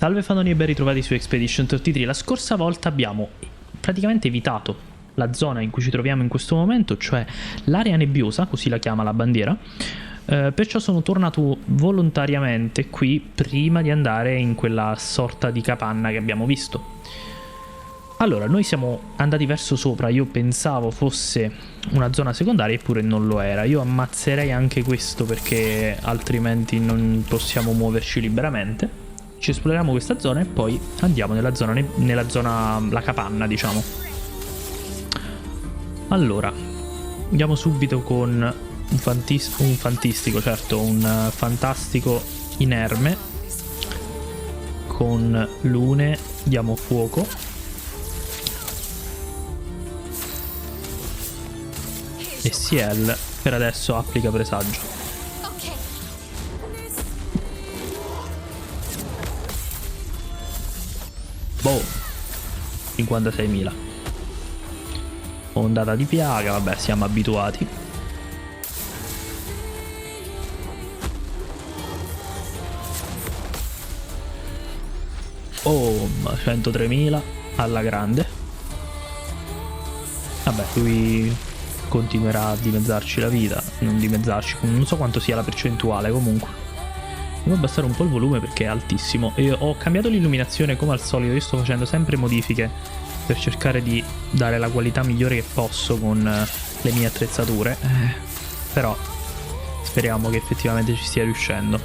Salve Fandoni e ben ritrovati su Expedition 33. La scorsa volta abbiamo praticamente evitato la zona in cui ci troviamo in questo momento, cioè l'area nebbiosa, così la chiama la bandiera. Perciò sono tornato volontariamente qui prima di andare in quella sorta di capanna che abbiamo visto. Allora, noi siamo andati verso sopra, io pensavo fosse una zona secondaria, eppure non lo era. Io ammazzerei anche questo perché altrimenti non possiamo muoverci liberamente. Ci esploriamo questa zona e poi andiamo nella zona, la capanna, diciamo. Allora, andiamo subito con un fantastico inerme. Con lune diamo fuoco. E Ciel per adesso applica presagio. Boom, 56.000. Ondata di piaga, vabbè, siamo abituati. Boom, 103.000 alla grande. Vabbè, lui continuerà a dimezzarci la vita. Non so quanto sia la percentuale, comunque. Devo abbassare un po' il volume perché è altissimo. E ho cambiato l'illuminazione come al solito. Io sto facendo sempre modifiche per cercare di dare la qualità migliore che posso con le mie attrezzature. Però speriamo che effettivamente ci stia riuscendo.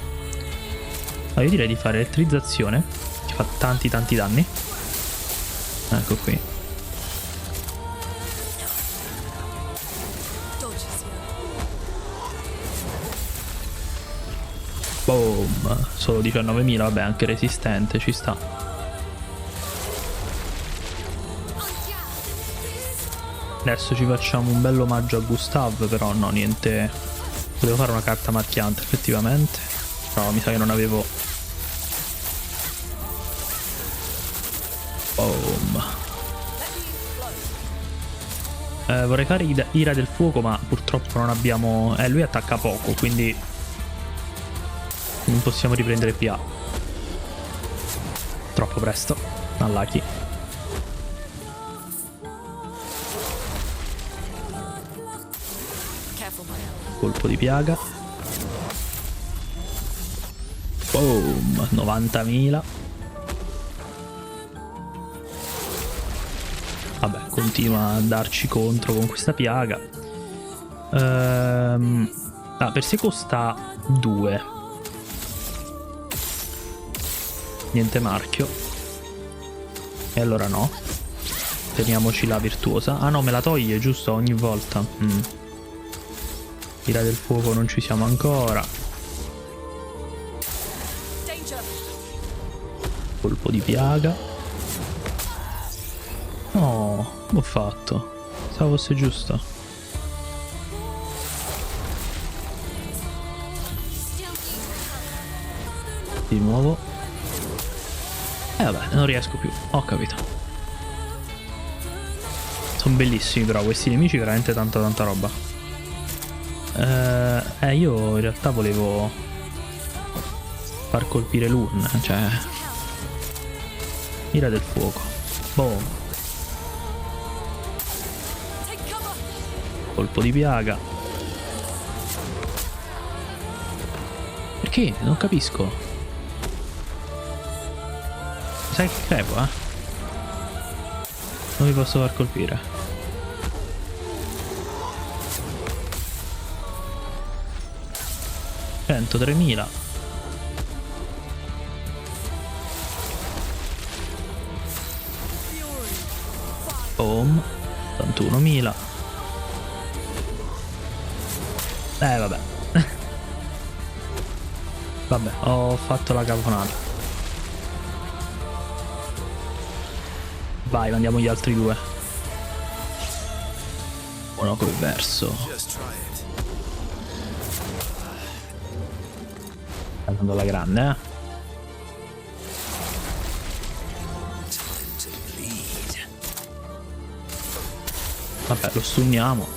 Allora, io direi di fare elettrizzazione, che fa tanti danni. Ecco qui. Boom, solo 19.000, vabbè, anche resistente, ci sta. Adesso ci facciamo un bel omaggio a Gustav, però no, niente. Volevo fare una carta marchiante, effettivamente. Però mi sa che non avevo... Boom. Vorrei fare Ira del fuoco, ma purtroppo non abbiamo... lui attacca poco, quindi... non possiamo riprendere PA. Troppo presto. Unlucky. Colpo di piaga. Boom, 90.000. Vabbè, continua a darci contro con questa piaga. Per sé costa 2. Niente marchio. E allora no. Teniamoci la virtuosa. Ah no, me la toglie giusto ogni volta. Tira del fuoco non ci siamo ancora. Colpo di piaga. No, ho fatto. Pensavo fosse giusto. Di nuovo. Vabbè, non riesco più. Ho capito. Sono bellissimi però questi nemici, veramente tanta roba. Io in realtà volevo far colpire l'urna, cioè... Ira del fuoco. Boom. Colpo di piaga. Perché? Non capisco. Sai che crepo, non mi posso far colpire. $103.000. Boom. 81.000. Vabbè. Vabbè, ho fatto la caponata. Vai, mandiamo gli altri due. Buono col verso. Andando alla grande, Vabbè, lo stunniamo.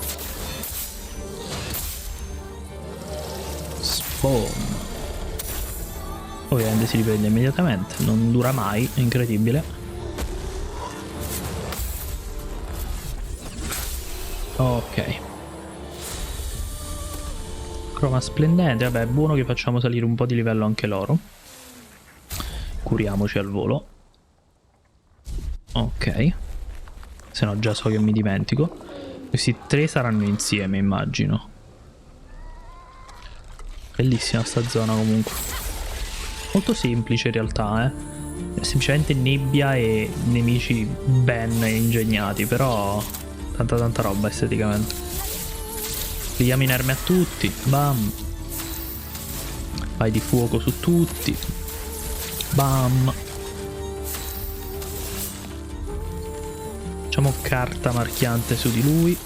Boom. Ovviamente si riprende immediatamente, non dura mai, è incredibile. Ok. Croma splendente, vabbè, è buono che facciamo salire un po' di livello anche loro. Curiamoci al volo. Ok. Se no già so che mi dimentico. Questi 3 saranno insieme, immagino. Bellissima sta zona comunque. Molto semplice in realtà, È semplicemente nebbia e nemici ben ingegnati, però tanta roba esteticamente. Pigliamo inerme a tutti, bam. Vai di fuoco su tutti, bam. Facciamo carta marchiante su di lui,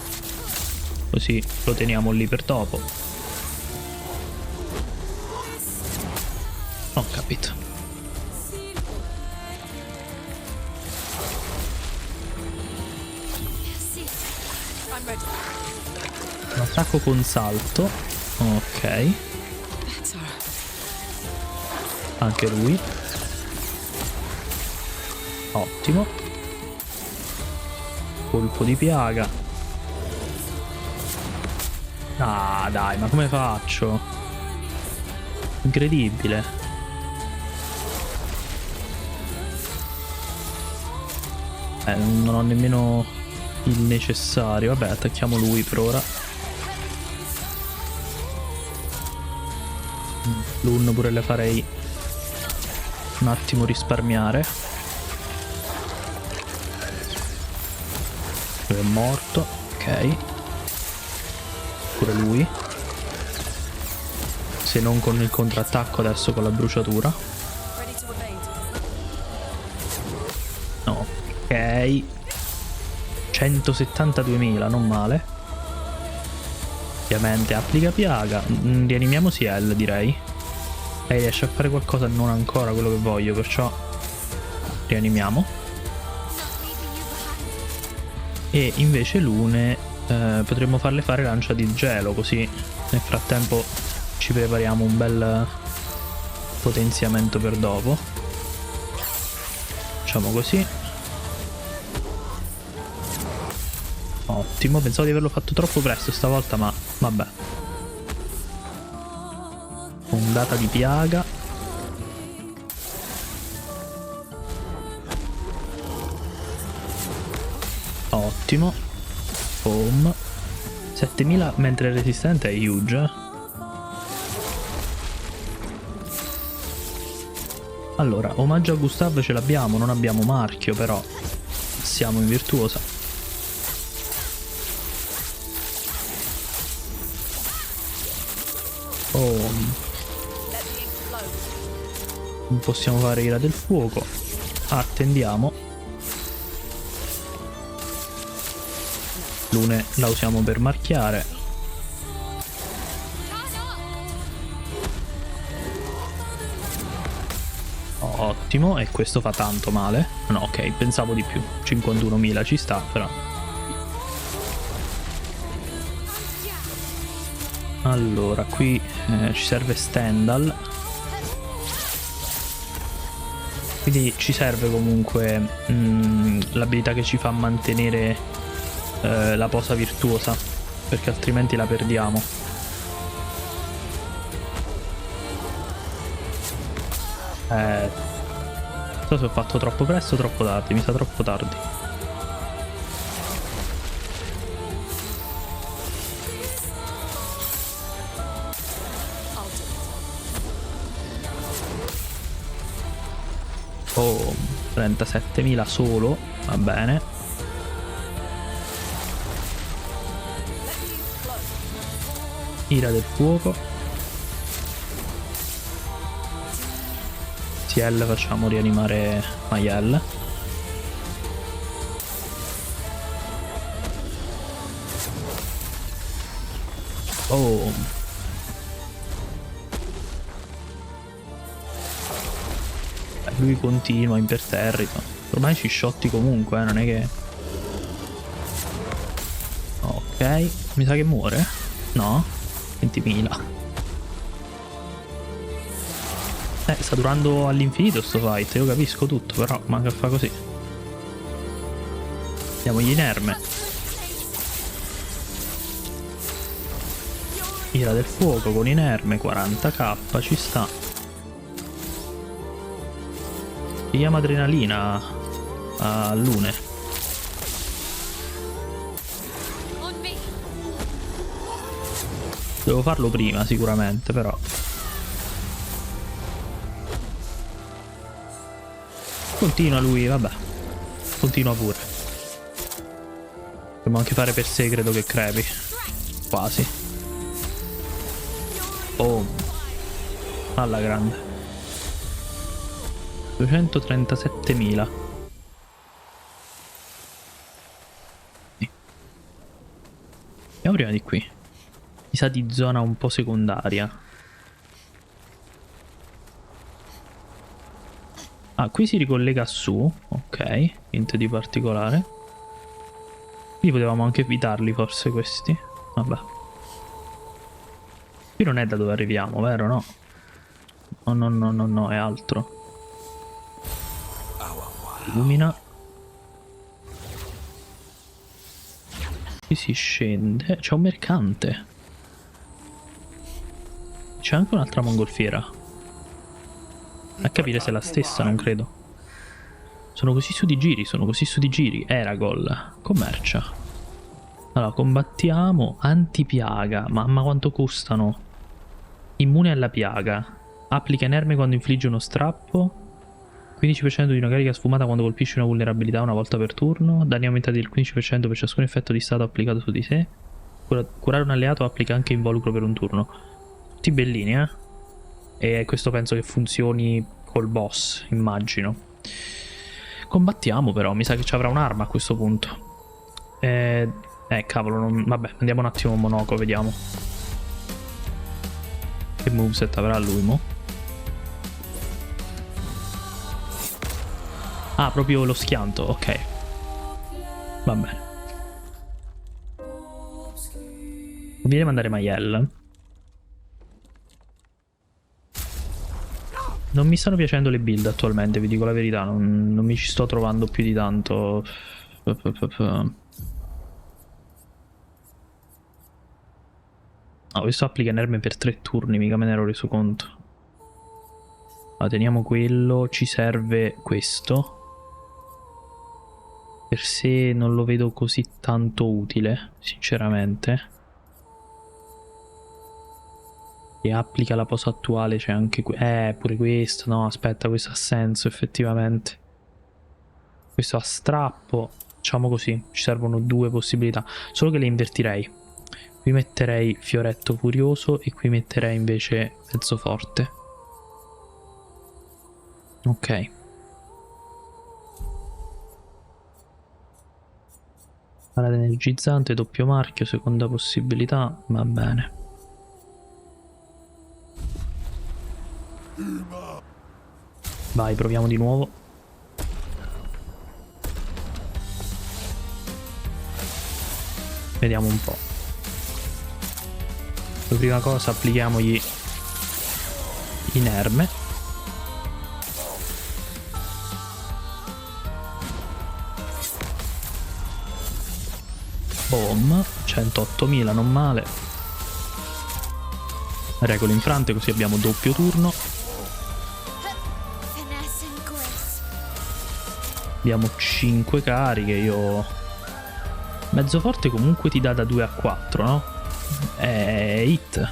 così lo teniamo lì per dopo. Ho capito. Un attacco con salto. Ok. Anche lui. Ottimo. Colpo di piaga. Ah, dai, ma come faccio? Incredibile. Non ho nemmeno il necessario. Vabbè, attacchiamo lui per ora. L'un pure le farei un attimo risparmiare. Lui è morto. Ok. Pure lui. Se non con il contrattacco, adesso con la bruciatura. Ok. 172.000, non male. Ovviamente applica piaga. Rianimiamo Ciel, direi. Lei riesce a fare qualcosa, non ancora quello che voglio, perciò rianimiamo. E invece Lune potremmo farle fare lancia di gelo, così nel frattempo ci prepariamo un bel potenziamento per dopo. Facciamo così. Ottimo, pensavo di averlo fatto troppo presto stavolta, ma vabbè. Ondata di piaga. Ottimo. Boom. 7000 mentre è resistente è huge. Allora, omaggio a Gustav ce l'abbiamo, non abbiamo marchio però. Siamo in virtuosa. Boom. Non possiamo fare ira del fuoco. Attendiamo. Lune la usiamo per marchiare. Ottimo, e questo fa tanto male. No, ok, pensavo di più. 51.000 ci sta, però. Allora, qui ci serve Stendhal. Quindi ci serve comunque l'abilità che ci fa mantenere la posa virtuosa, perché altrimenti la perdiamo. Non so se ho fatto troppo presto o troppo tardi, mi sa troppo tardi. Oh, 37.000 solo, va bene. Ira del fuoco. Ciel, facciamo rianimare Maiel. Oh. Lui continua imperterrito. Ormai ci sciotti comunque, non è che... Ok, mi sa che muore. No? 20.000. Sta durando all'infinito sto fight, io capisco tutto, però manca a fa così. Diamogli inerme. Ira del fuoco con inerme, 40k, ci sta. Chiama adrenalina a Lune. Devo farlo prima sicuramente, però. Continua lui, vabbè. Continua pure. Dobbiamo anche fare per sé, credo che crepi. Quasi. Boom. Alla grande. 237.000. Andiamo prima di qui. Mi sa di zona un po' secondaria. Ah, qui si ricollega su. Ok, niente di particolare. Qui potevamo anche evitarli forse questi. Vabbè. Qui non è da dove arriviamo, vero? No. No, no, no, no, no, è altro. Illumina. Qui si scende. C'è un mercante. C'è anche un'altra mongolfiera. A capire se è la stessa, non credo. Sono così su di giri, sono così su di giri. Eragol. Commercia. Allora, combattiamo. Antipiaga. Mamma quanto costano. Immune alla piaga. Applica inerme quando infligge uno strappo. 15% di una carica sfumata quando colpisce una vulnerabilità una volta per turno. Danni aumentati del 15% per ciascun effetto di stato applicato su di sé. Curare un alleato applica anche involucro per un turno. Tutti bellini, eh? E questo penso che funzioni col boss, immagino. Combattiamo però, mi sa che ci avrà un'arma a questo punto. Cavolo, vabbè, andiamo un attimo a Monoco, vediamo. Che moveset avrà lui, mo? Ah, proprio lo schianto, ok. Va bene. Conviene mandare Maiel. Non mi stanno piacendo le build attualmente, vi dico la verità, non mi ci sto trovando più di tanto. No, questo applica inerme per 3 turni, mica me ne ero reso conto. Ma teniamo quello, ci serve questo. Per sé non lo vedo così tanto utile, sinceramente. E applica la posa attuale, c'è anche pure questo. No, aspetta, questo ha senso effettivamente. Questo ha strappo. Facciamo così, ci servono 2 possibilità. Solo che le invertirei. Qui metterei fioretto furioso e qui metterei invece mezzo forte. Ok. Parata energizzante, doppio marchio, seconda possibilità, va bene. Vai, proviamo di nuovo. Vediamo un po'. La prima cosa, applichiamogli inerme. Boom, 108.000, non male. Regolo infrante, così abbiamo doppio turno. Abbiamo 5 cariche, io... Mezzo forte comunque ti dà da 2 a 4, no? È hit.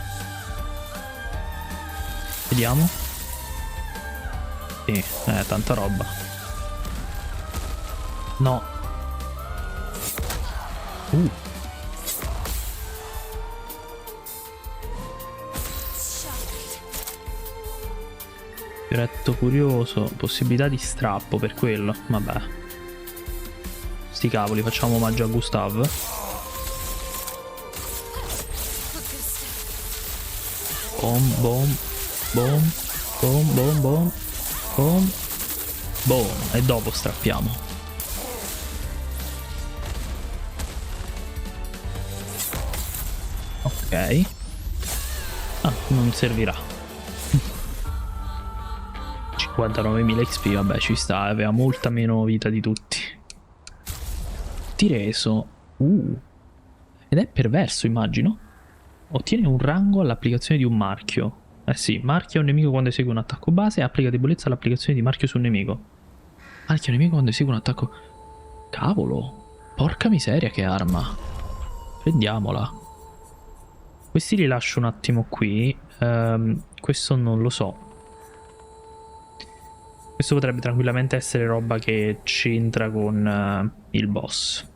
Vediamo. Sì, tanta roba. No. Fioretto furioso, possibilità di strappo per quello, vabbè. Sti cavoli, facciamo omaggio a Gustav. Boom, boom, boom, boom, boom, boom, boom, boom. E dopo strappiamo. Ok. Ah, non servirà. 59.000 XP, vabbè, ci sta, aveva molta meno vita di tutti. Tireso. Ed è perverso, immagino. Ottiene un rango all'applicazione di un marchio. Eh sì, marchia un nemico quando esegue un attacco base e applica debolezza all'applicazione di marchio sul nemico. Marchia un nemico quando esegue un attacco... Cavolo! Porca miseria che arma! Prendiamola. Questi li lascio un attimo qui. Questo non lo so. Questo potrebbe tranquillamente essere roba che c'entra con il boss.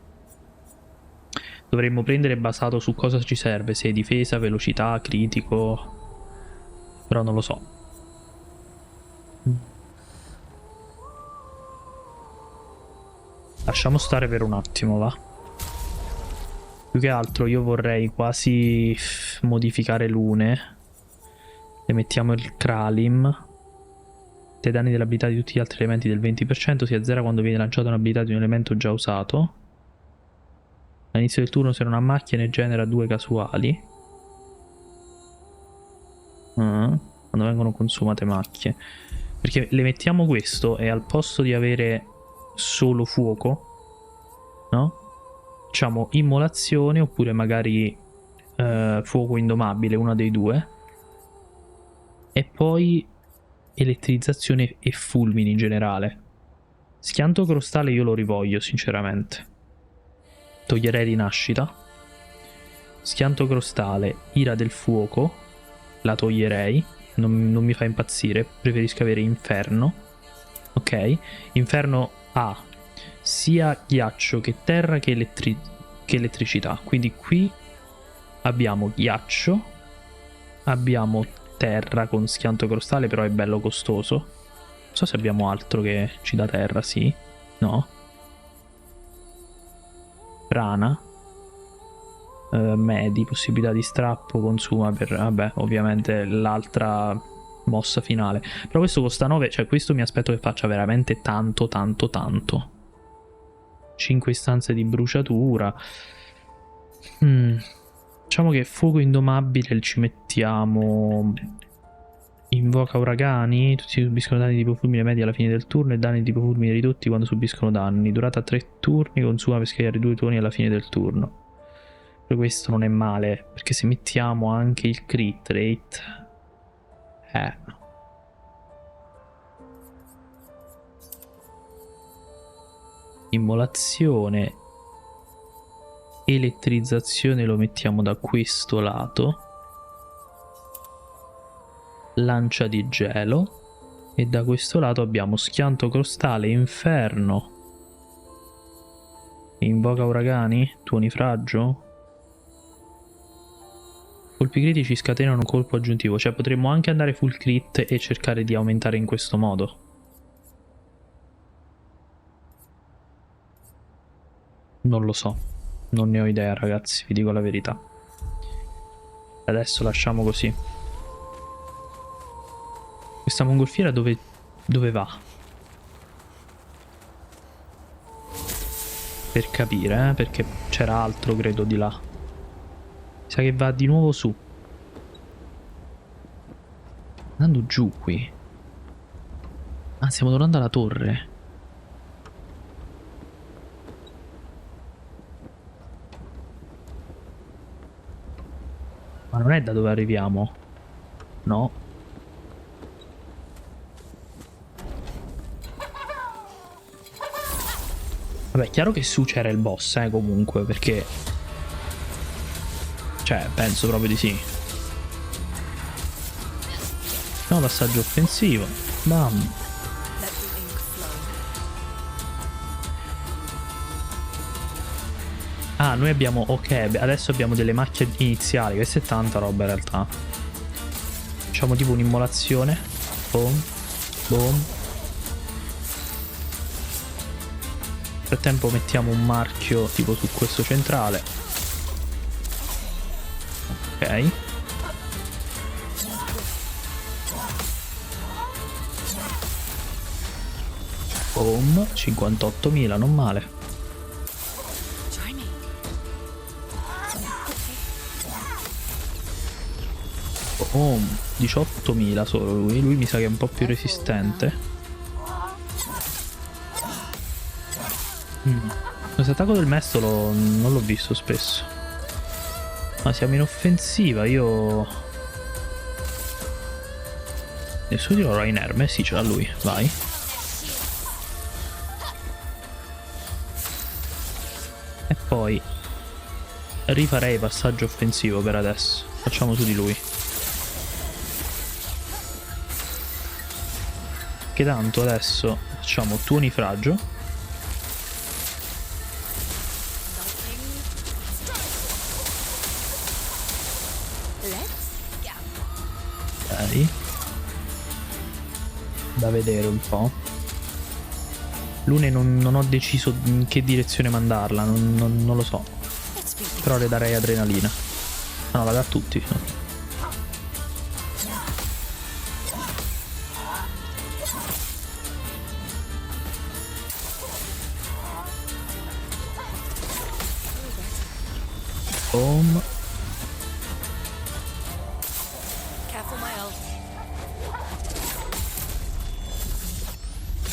Dovremmo prendere basato su cosa ci serve, se difesa, velocità, critico. Però non lo so. Lasciamo stare per un attimo, va. Più che altro io vorrei quasi modificare l'une. Le mettiamo il Kralim. I danni dell'abilità di tutti gli altri elementi del 20% si azzera quando viene lanciata un'abilità di un elemento già usato. All'inizio del turno se non ha macchie ne genera 2 casuali. Quando vengono consumate macchie. Perché le mettiamo questo e al posto di avere solo fuoco, no? Facciamo immolazione oppure magari fuoco indomabile, una dei due. E poi elettrizzazione e fulmini in generale. Schianto crostale io lo rivoglio sinceramente. Toglierei rinascita. Schianto crostale, ira del fuoco, la toglierei. Non mi fa impazzire, preferisco avere inferno. Ok, inferno ha sia ghiaccio che terra che elettricità. Quindi qui abbiamo ghiaccio, abbiamo terra con schianto crostale, però è bello costoso. Non so se abbiamo altro che ci dà terra, sì. No. Prana. Medi, possibilità di strappo, consuma per... Vabbè, ovviamente l'altra mossa finale. Però questo costa 9, cioè questo mi aspetto che faccia veramente tanto, tanto, tanto. 5 istanze di bruciatura. Diciamo che fuoco indomabile ci mettiamo... Invoca uragani. Tutti subiscono danni tipo fulmine medi alla fine del turno e danni tipo fulmine ridotti quando subiscono danni. Durata 3 turni, consuma per scagliare 2 turni alla fine del turno. Per questo non è male, perché se mettiamo anche il crit rate... Immolazione. Elettrizzazione lo mettiamo da questo lato. Lancia di gelo. E da questo lato abbiamo schianto crostale, inferno. Invoca uragani, tuoni fraggio. Colpi critici scatenano un colpo aggiuntivo, cioè potremmo anche andare full crit e cercare di aumentare in questo modo. Non lo so, non ne ho idea ragazzi, vi dico la verità. Adesso lasciamo così. Questa mongolfiera dove va? Per capire, perché c'era altro credo di là. Mi sa che va di nuovo su. Andando giù qui. Ah, stiamo tornando alla torre. Ma non è da dove arriviamo? No. Vabbè, chiaro che su c'era il boss, comunque, perché... Cioè, penso proprio di sì. No, passaggio offensivo. Bam. Ah, noi abbiamo... Ok, adesso abbiamo delle macchie iniziali. Questa è tanta roba in realtà. Facciamo tipo un'immolazione. Boom. Boom. Nel frattempo mettiamo un marchio tipo su questo centrale. Ok. Boom. 58.000, non male. Boom. 18.000 solo lui. Lui mi sa che è un po' più resistente. Questo attacco del mestolo non l'ho visto spesso. Ma siamo in offensiva, io... Nessuno dirò Rainer, sì, ce l'ha lui, vai. E poi rifarei passaggio offensivo per adesso. Facciamo su di lui. Che tanto adesso facciamo tuonifragio. Ok. Da vedere un po'. Lune non ho deciso in che direzione mandarla, non lo so. Però le darei adrenalina. Ah no, la dà a tutti. Boom.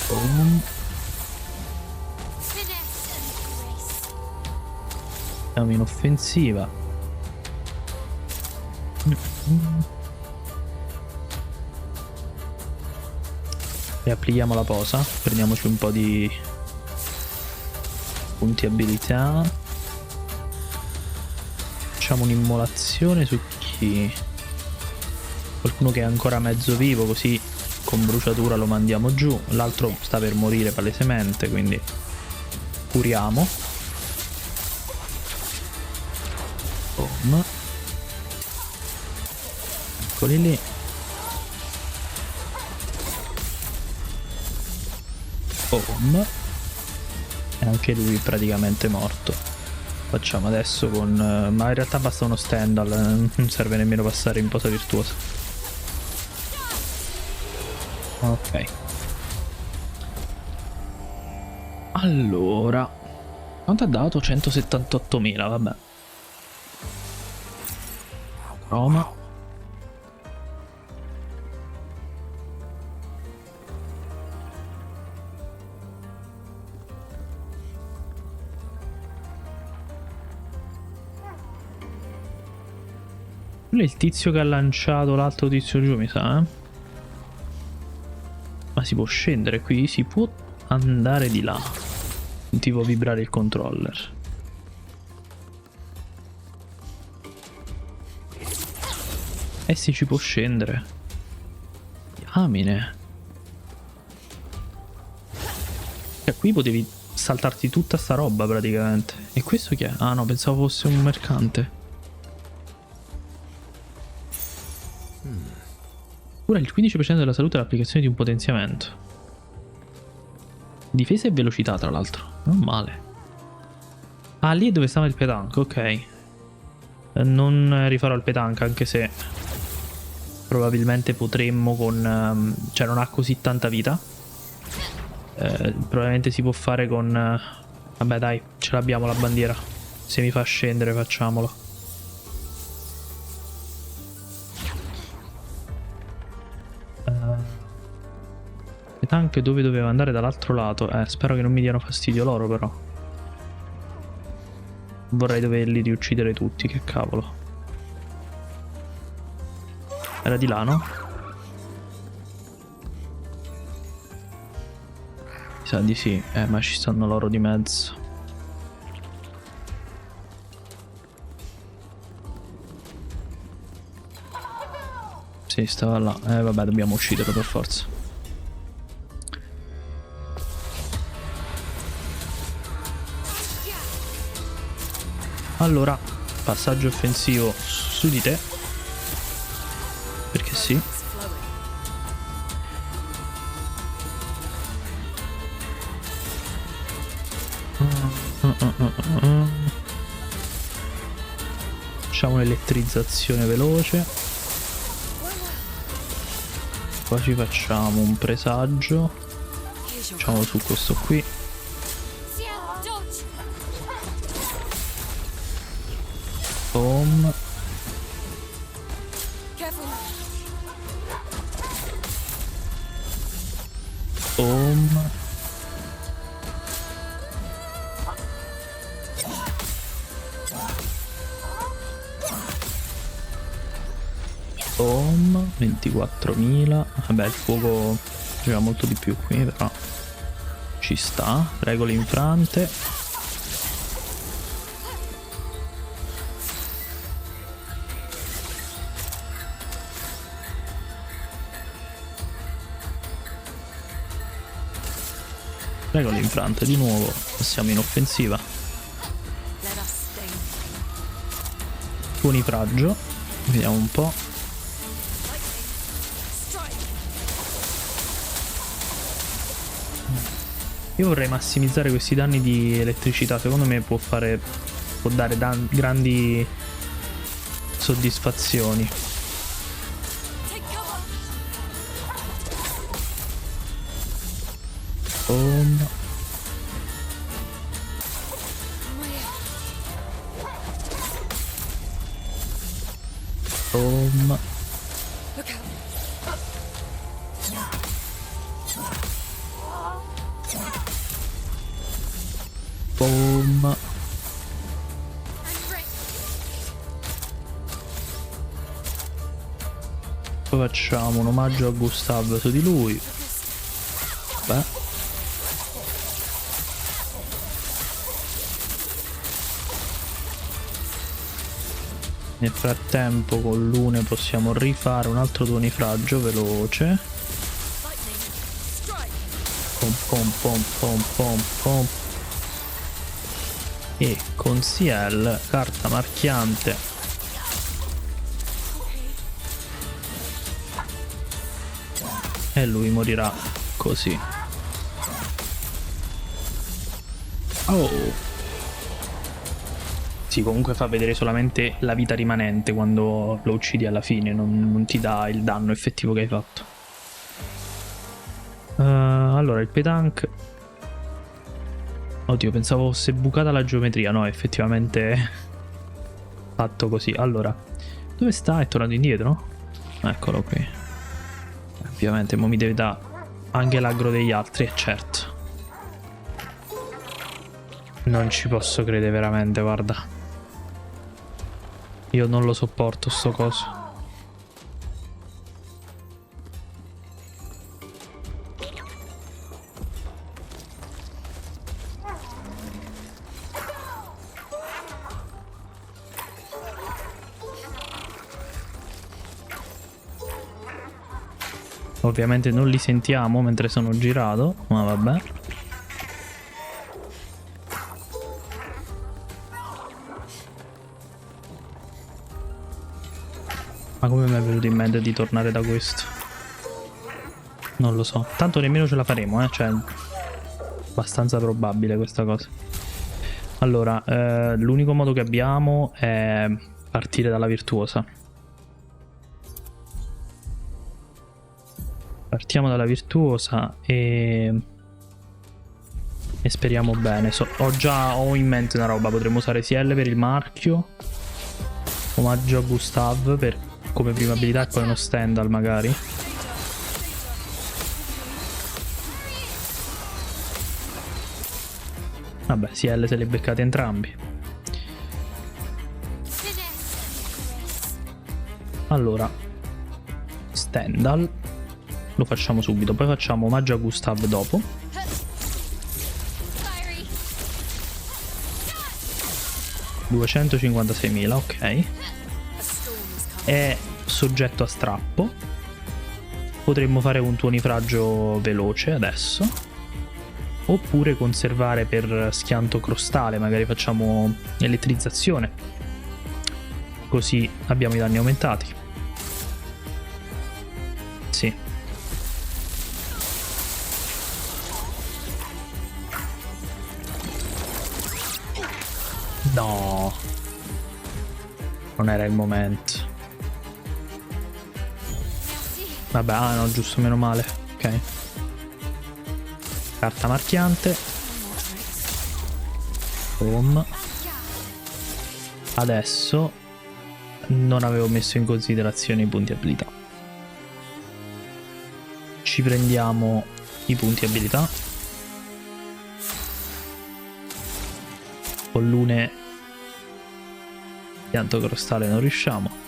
Boom. Siamo in offensiva. E applichiamo la posa. Prendiamoci un po' di punti abilità. Facciamo un'immolazione su chi? Qualcuno che è ancora mezzo vivo, così con bruciatura lo mandiamo giù. L'altro sta per morire palesemente, quindi curiamo. Boom. Eccoli lì. Boom. E anche lui praticamente morto. Facciamo adesso con... ma in realtà basta uno Stendhal, non serve nemmeno passare in posa virtuosa. Ok. Allora, quanto ha dato? 178.000, vabbè. Roma. Quello è il tizio che ha lanciato l'altro tizio giù, mi sa, eh? Ma si può scendere qui? Si può andare di là. Sentivo vibrare il controller. Eh sì, ci può scendere. Diamine. Cioè, qui potevi saltarti tutta sta roba praticamente. E questo chi è? Ah no, pensavo fosse un mercante. Cura il 15% della salute all'applicazione di un potenziamento. Difesa e velocità, tra l'altro. Non male. Ah, lì è dove stava il petanque, ok. Non rifarò il petanque, anche se probabilmente potremmo con... cioè non ha così tanta vita. Probabilmente si può fare con... vabbè dai, ce l'abbiamo la bandiera. Se mi fa scendere facciamolo. Petanque dove doveva andare dall'altro lato. Spero che non mi diano fastidio loro però. Vorrei doverli riuccidere tutti, che cavolo. Era di là, no? Mi sa di sì, ma ci stanno loro di mezzo. Sì, stava là. Vabbè, dobbiamo ucciderlo per forza. Allora, passaggio offensivo su di te. Perché sì. Facciamo un'elettrizzazione veloce. Poi ci facciamo un presagio. Facciamo su questo qui. Boom. Boom. Boom, 24.000. Vabbè, il fuoco gira molto di più qui, però ci sta. Regole infrante. Regole infrante di nuovo. Passiamo in offensiva. Funifraggio. Vediamo un po'. Io vorrei massimizzare questi danni di elettricità. Secondo me può dare grandi soddisfazioni. Boom. Boom. Boom. Poi facciamo un omaggio a Gustav su di lui. Beh. Nel frattempo con l'une possiamo rifare un altro tuonifraggio veloce. Pom pom pom pom pom pom. E con CL, carta marchiante. E lui morirà così. Oh! Sì, comunque fa vedere solamente la vita rimanente quando lo uccidi alla fine, non ti dà il danno effettivo che hai fatto. Allora, il petank. Oddio, pensavo fosse bucata la geometria. No, effettivamente fatto così. Allora, dove sta? È tornato indietro? Eccolo qui. Ovviamente mo mi deve dare anche l'aggro degli altri, certo. Non ci posso credere veramente, guarda. Io non lo sopporto sto coso. Ovviamente non li sentiamo mentre sono girato, ma vabbè. Ma come mi è venuto in mente di tornare da questo? Non lo so. Tanto nemmeno ce la faremo, cioè, abbastanza probabile questa cosa. Allora, l'unico modo che abbiamo è partire dalla virtuosa. Partiamo dalla virtuosa e speriamo bene. Ho in mente una roba. Potremmo usare CL per il marchio. Omaggio a Gustav come prima abilità e poi uno Stendhal magari. Vabbè, CL se li beccate entrambi. Allora, Stendhal lo facciamo subito, poi facciamo omaggio a Gustav dopo. $256.000, ok. È soggetto a strappo. Potremmo fare un tuonifraggio veloce adesso. Oppure conservare per schianto crostale, magari facciamo elettrizzazione. Così abbiamo i danni aumentati. Sì. No. Non era il momento. Vabbè, ah no, giusto, meno male. Ok. Carta marchiante. Boom. Adesso non avevo messo in considerazione i punti abilità. Ci prendiamo i punti abilità. Con l'une pianto crostale non riusciamo.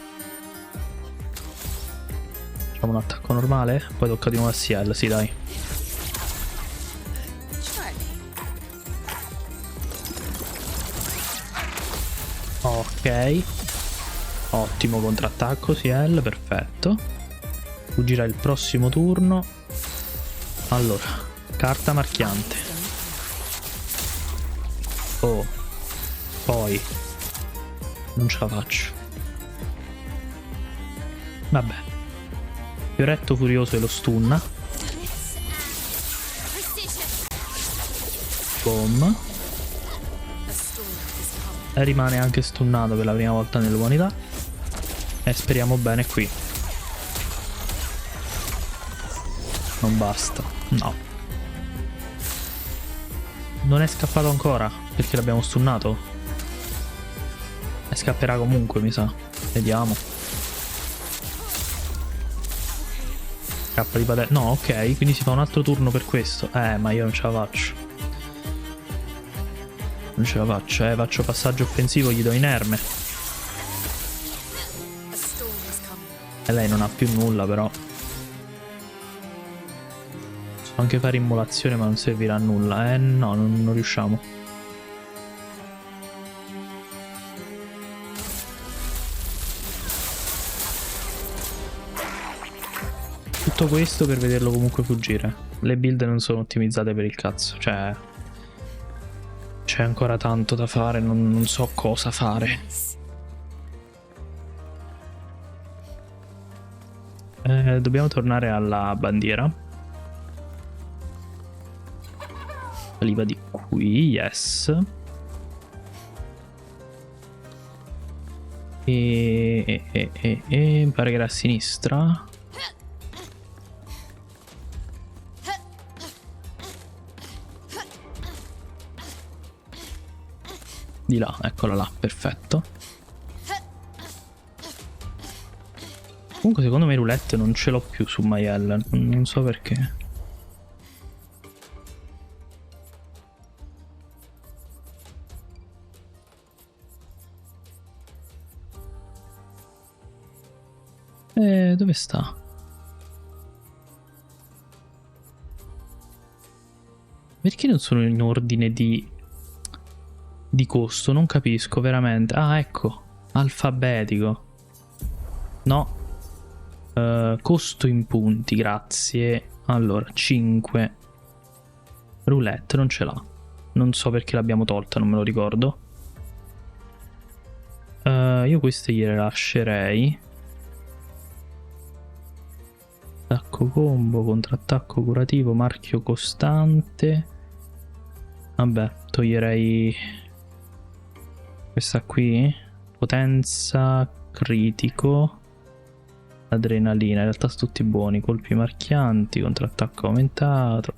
Facciamo un attacco normale. Poi tocca di nuovo a Ciel, sì dai. Ok. Ottimo contrattacco Ciel, perfetto. Fuggirà il prossimo turno. Allora, carta marchiante. Oh. Poi non ce la faccio. Vabbè. Fioretto furioso e lo stun. Boom. E rimane anche stunnato per la prima volta nell'umanità. E speriamo bene qui. Non basta. No. Non è scappato ancora perché l'abbiamo stunnato. E scapperà comunque, mi sa. Vediamo. Scappa di padella. No, ok. Quindi si fa un altro turno per questo. Ma io non ce la faccio. Non ce la faccio. Faccio passaggio offensivo, gli do inerme. E lei non ha più nulla, però. Posso anche fare immolazione, ma non servirà a nulla. No, non riusciamo. Tutto questo per vederlo comunque fuggire. Le build non sono ottimizzate per il cazzo. Cioè, c'è ancora tanto da fare. Non so cosa fare. Dobbiamo tornare alla bandiera. Saliva di qui, yes. Mi pare che era a sinistra. Di là, eccola là, perfetto. Comunque secondo me roulette non ce l'ho più su Maiel, non so perché. Dove sta? Perché non sono in ordine di costo? Non capisco veramente. Ah, ecco, alfabetico. No. Costo in punti, grazie. Allora, 5. Roulette non ce l'ha. Non so perché l'abbiamo tolta, non me lo ricordo. Io queste gliele lascerei. Attacco combo, contrattacco curativo, marchio costante. Vabbè, toglierei questa qui. Potenza, critico, adrenalina. In realtà sono tutti buoni. Colpi marchianti, contrattacco aumentato.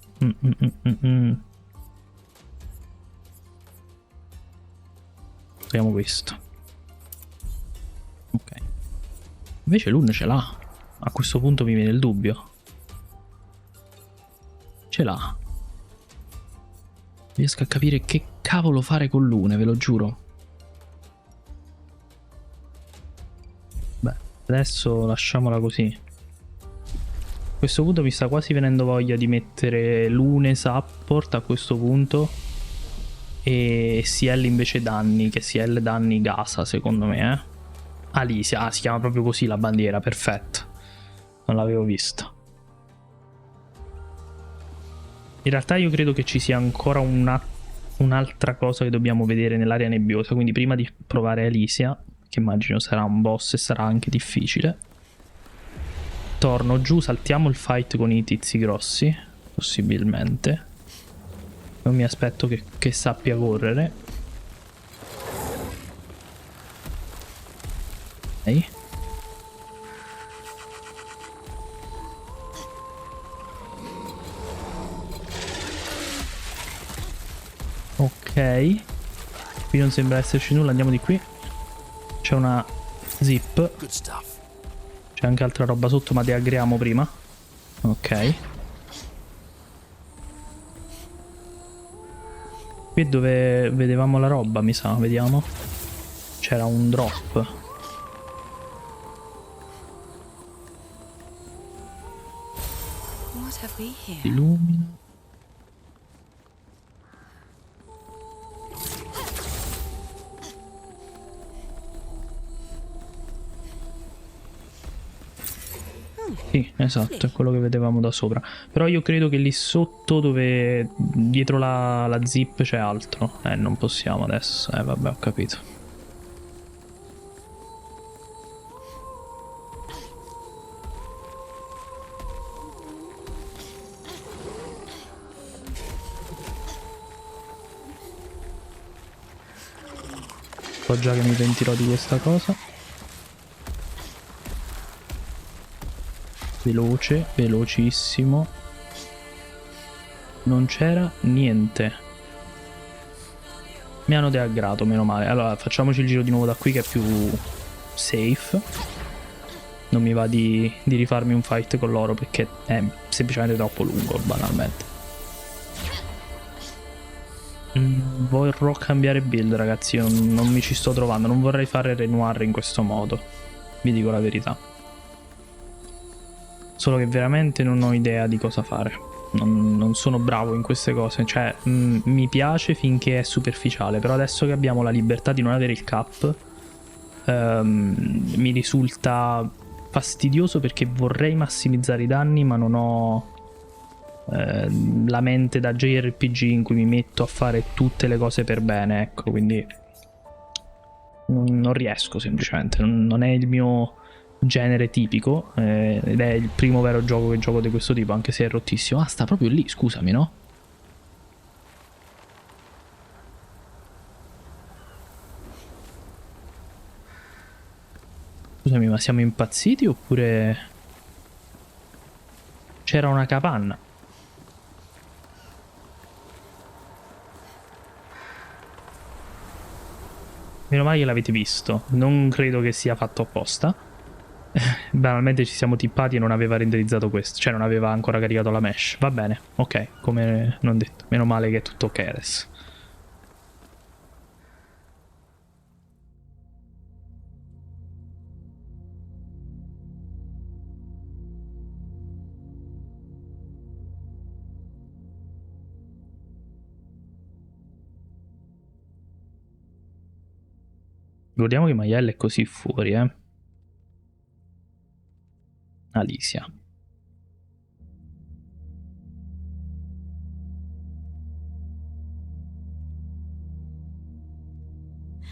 Proviamo questo. Ok. Invece Lune ce l'ha. A questo punto mi viene il dubbio. Ce l'ha. Riesco a capire che cavolo fare con Lune, ve lo giuro. Beh, adesso lasciamola così. A questo punto mi sta quasi venendo voglia di mettere Lune support a questo punto. E Ciel invece danni, che Ciel danni gasa secondo me, Alicia, si chiama proprio così la bandiera, perfetto. Non l'avevo vista. In realtà io credo che ci sia ancora un'altra cosa che dobbiamo vedere nell'area nebbiosa. Quindi prima di provare Alicia, che immagino sarà un boss e sarà anche difficile, torno giù, saltiamo il fight con i tizi grossi, possibilmente. Non mi aspetto che sappia correre. Ok. Ok. Qui non sembra esserci nulla, andiamo di qui. C'è una zip. C'è anche altra roba sotto, ma deagriamo prima. Ok. Qui è dove vedevamo la roba, mi sa, vediamo. C'era un drop. have we here? Illumina. Sì, esatto, è quello che vedevamo da sopra. Però io credo che lì sotto, dove dietro la zip, c'è altro. Non possiamo adesso. Vabbè, ho capito. So già che mi pentirò di questa cosa. Veloce, velocissimo. Non c'era niente. Mi hanno deaggrato, meno male. Allora, facciamoci il giro di nuovo da qui, che è più safe. Non mi va di rifarmi un fight con loro, perché è semplicemente troppo lungo, banalmente. Vorrò cambiare build, ragazzi. Io non mi ci sto trovando. Non vorrei fare Renoir in questo modo. Vi dico la verità. Solo che veramente non ho idea di cosa fare. Non sono bravo in queste cose. Cioè, mi piace finché è superficiale. Però adesso che abbiamo la libertà di non avere il cap, mi risulta fastidioso, perché vorrei massimizzare i danni, ma non ho la mente da JRPG in cui mi metto a fare tutte le cose per bene. Ecco, quindi non riesco semplicemente. Non è il mio genere tipico, ed è il primo vero gioco che gioco di questo tipo, anche se è rottissimo. Ah, sta proprio lì, scusami, no? Scusami, ma siamo impazziti oppure c'era una capanna? Meno male che l'avete visto. Non credo che sia fatto apposta. Banalmente ci siamo tippati e non aveva renderizzato questo. Cioè non aveva ancora caricato la mesh. Va bene, ok, come non detto. Meno male che è tutto ok adesso. Ricordiamo che Maiella è così fuori, Alicia.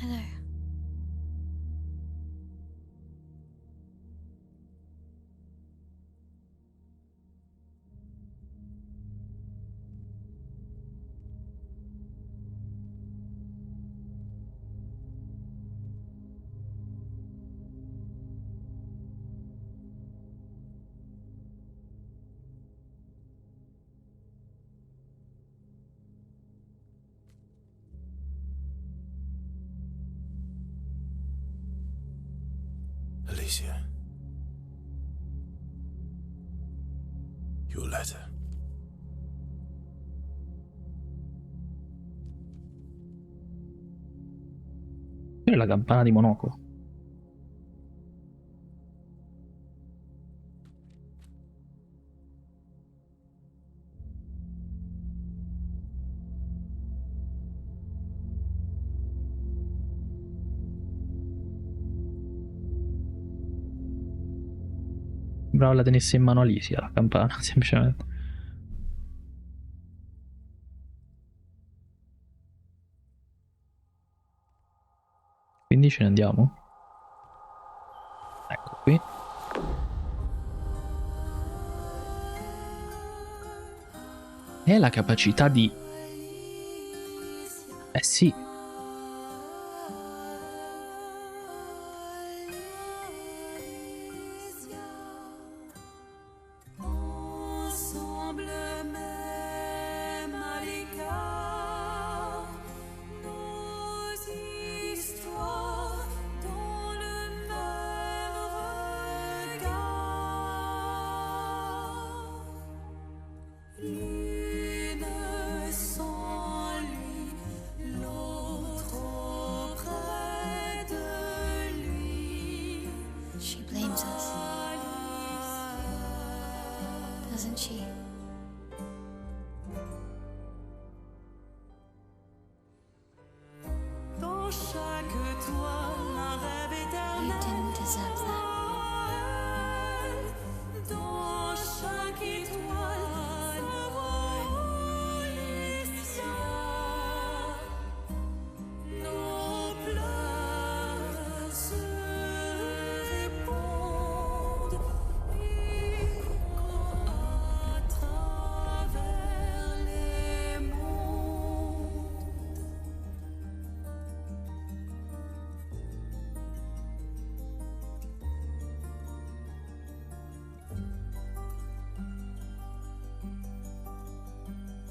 Hello. Alicia. Your letter. Quella è la campana di Monaco. Bravo, la tenesse in mano Alicia, la campana, semplicemente. Quindi ce ne andiamo. Ecco qui. È la capacità di... sì. L'une sans lui, l'autre. You didn't deserve that.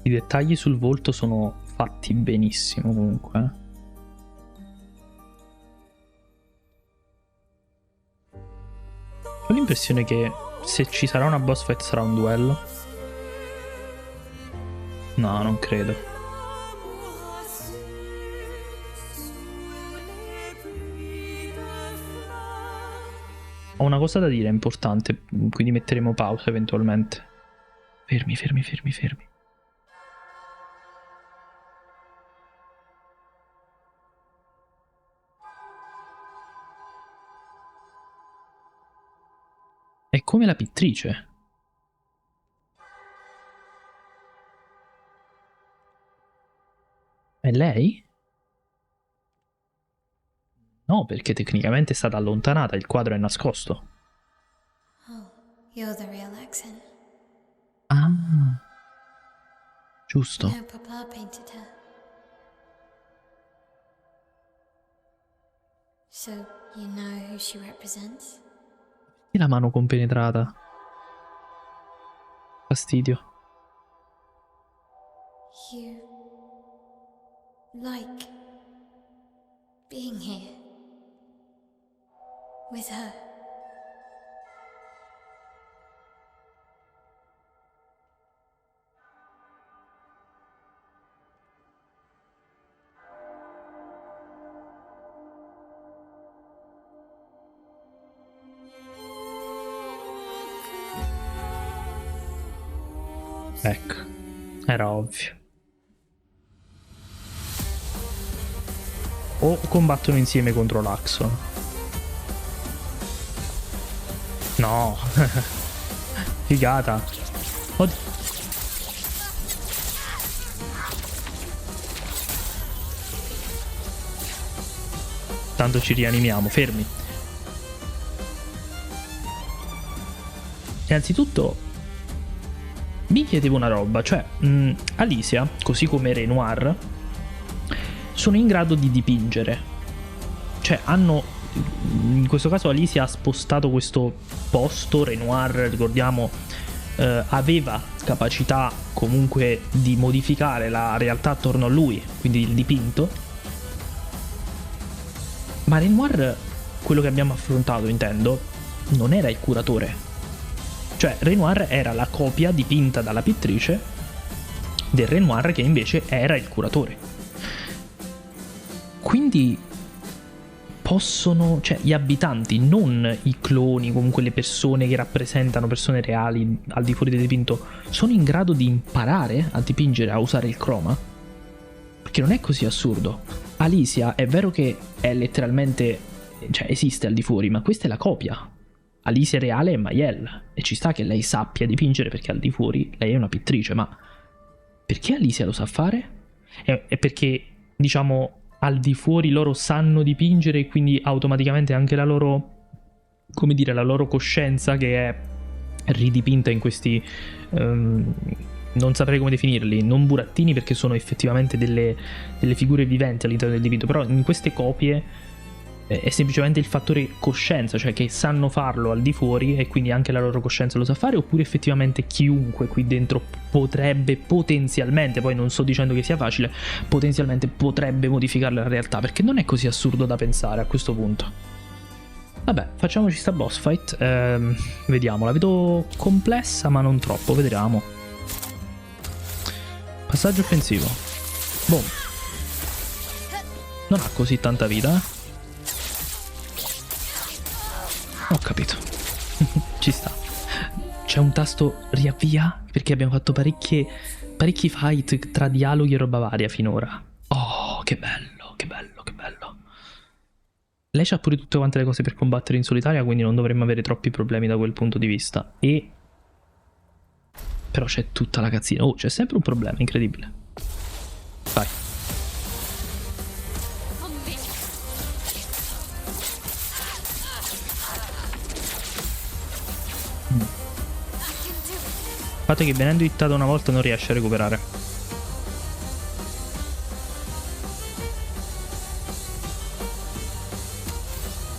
I dettagli sul volto sono fatti benissimo comunque. Ho l'impressione che se ci sarà una boss fight sarà un duello. No, non credo. Ho una cosa da dire importante, quindi metteremo pausa eventualmente. Fermi, fermi, fermi, fermi. È come la pittrice. È lei? No, perché tecnicamente è stata allontanata, il quadro è nascosto. Oh, you're the real accent. Ah, giusto. No, Papa painted her. So, you know who she represents? E la mano compenetrata. Fastidio. You like being here with her. Ecco, era ovvio. O combattono insieme contro l'Axon. No. Figata. Oddio. Tanto ci rianimiamo, fermi. Innanzitutto mi chiedevo una roba, cioè Alicia, così come Renoir, sono in grado di dipingere. Cioè hanno, in questo caso Alicia ha spostato questo posto, Renoir, ricordiamo, aveva capacità comunque di modificare la realtà attorno a lui, quindi il dipinto. Ma Renoir, quello che abbiamo affrontato, intendo, non era il curatore. Cioè Renoir era la copia dipinta dalla pittrice del Renoir che invece era il curatore. Quindi possono, cioè gli abitanti, non i cloni, comunque le persone che rappresentano persone reali al di fuori del dipinto, sono in grado di imparare a dipingere, a usare il croma? Perché non è così assurdo. Alicia è vero che è letteralmente, cioè esiste al di fuori, ma questa è la copia. Alicia reale è Mayel e ci sta che lei sappia dipingere perché al di fuori lei è una pittrice, ma perché Alicia lo sa fare? È perché, diciamo, al di fuori loro sanno dipingere e quindi automaticamente anche la loro, come dire, la loro coscienza che è ridipinta in questi, non saprei come definirli, non burattini perché sono effettivamente delle figure viventi all'interno del dipinto, però in queste copie è semplicemente il fattore coscienza, cioè che sanno farlo al di fuori e quindi anche la loro coscienza lo sa fare, oppure effettivamente chiunque qui dentro potrebbe potenzialmente, poi non sto dicendo che sia facile, potenzialmente potrebbe modificare la realtà, perché non è così assurdo da pensare a questo punto. Vabbè, facciamoci sta boss fight, vediamo, la vedo complessa ma non troppo, vedremo. Passaggio offensivo. Boom. Non ha così tanta vita, eh. Ho capito. Ci sta. C'è un tasto riavvia perché abbiamo fatto parecchi fight tra dialoghi e roba varia finora. Oh, che bello, che bello, che bello. Lei c'ha pure tutte quante le cose per combattere in solitaria, quindi non dovremmo avere troppi problemi da quel punto di vista. E... però c'è tutta la cazzina. Oh, c'è sempre un problema, incredibile. Vai. Il fatto è che venendo hittato una volta non riesce a recuperare.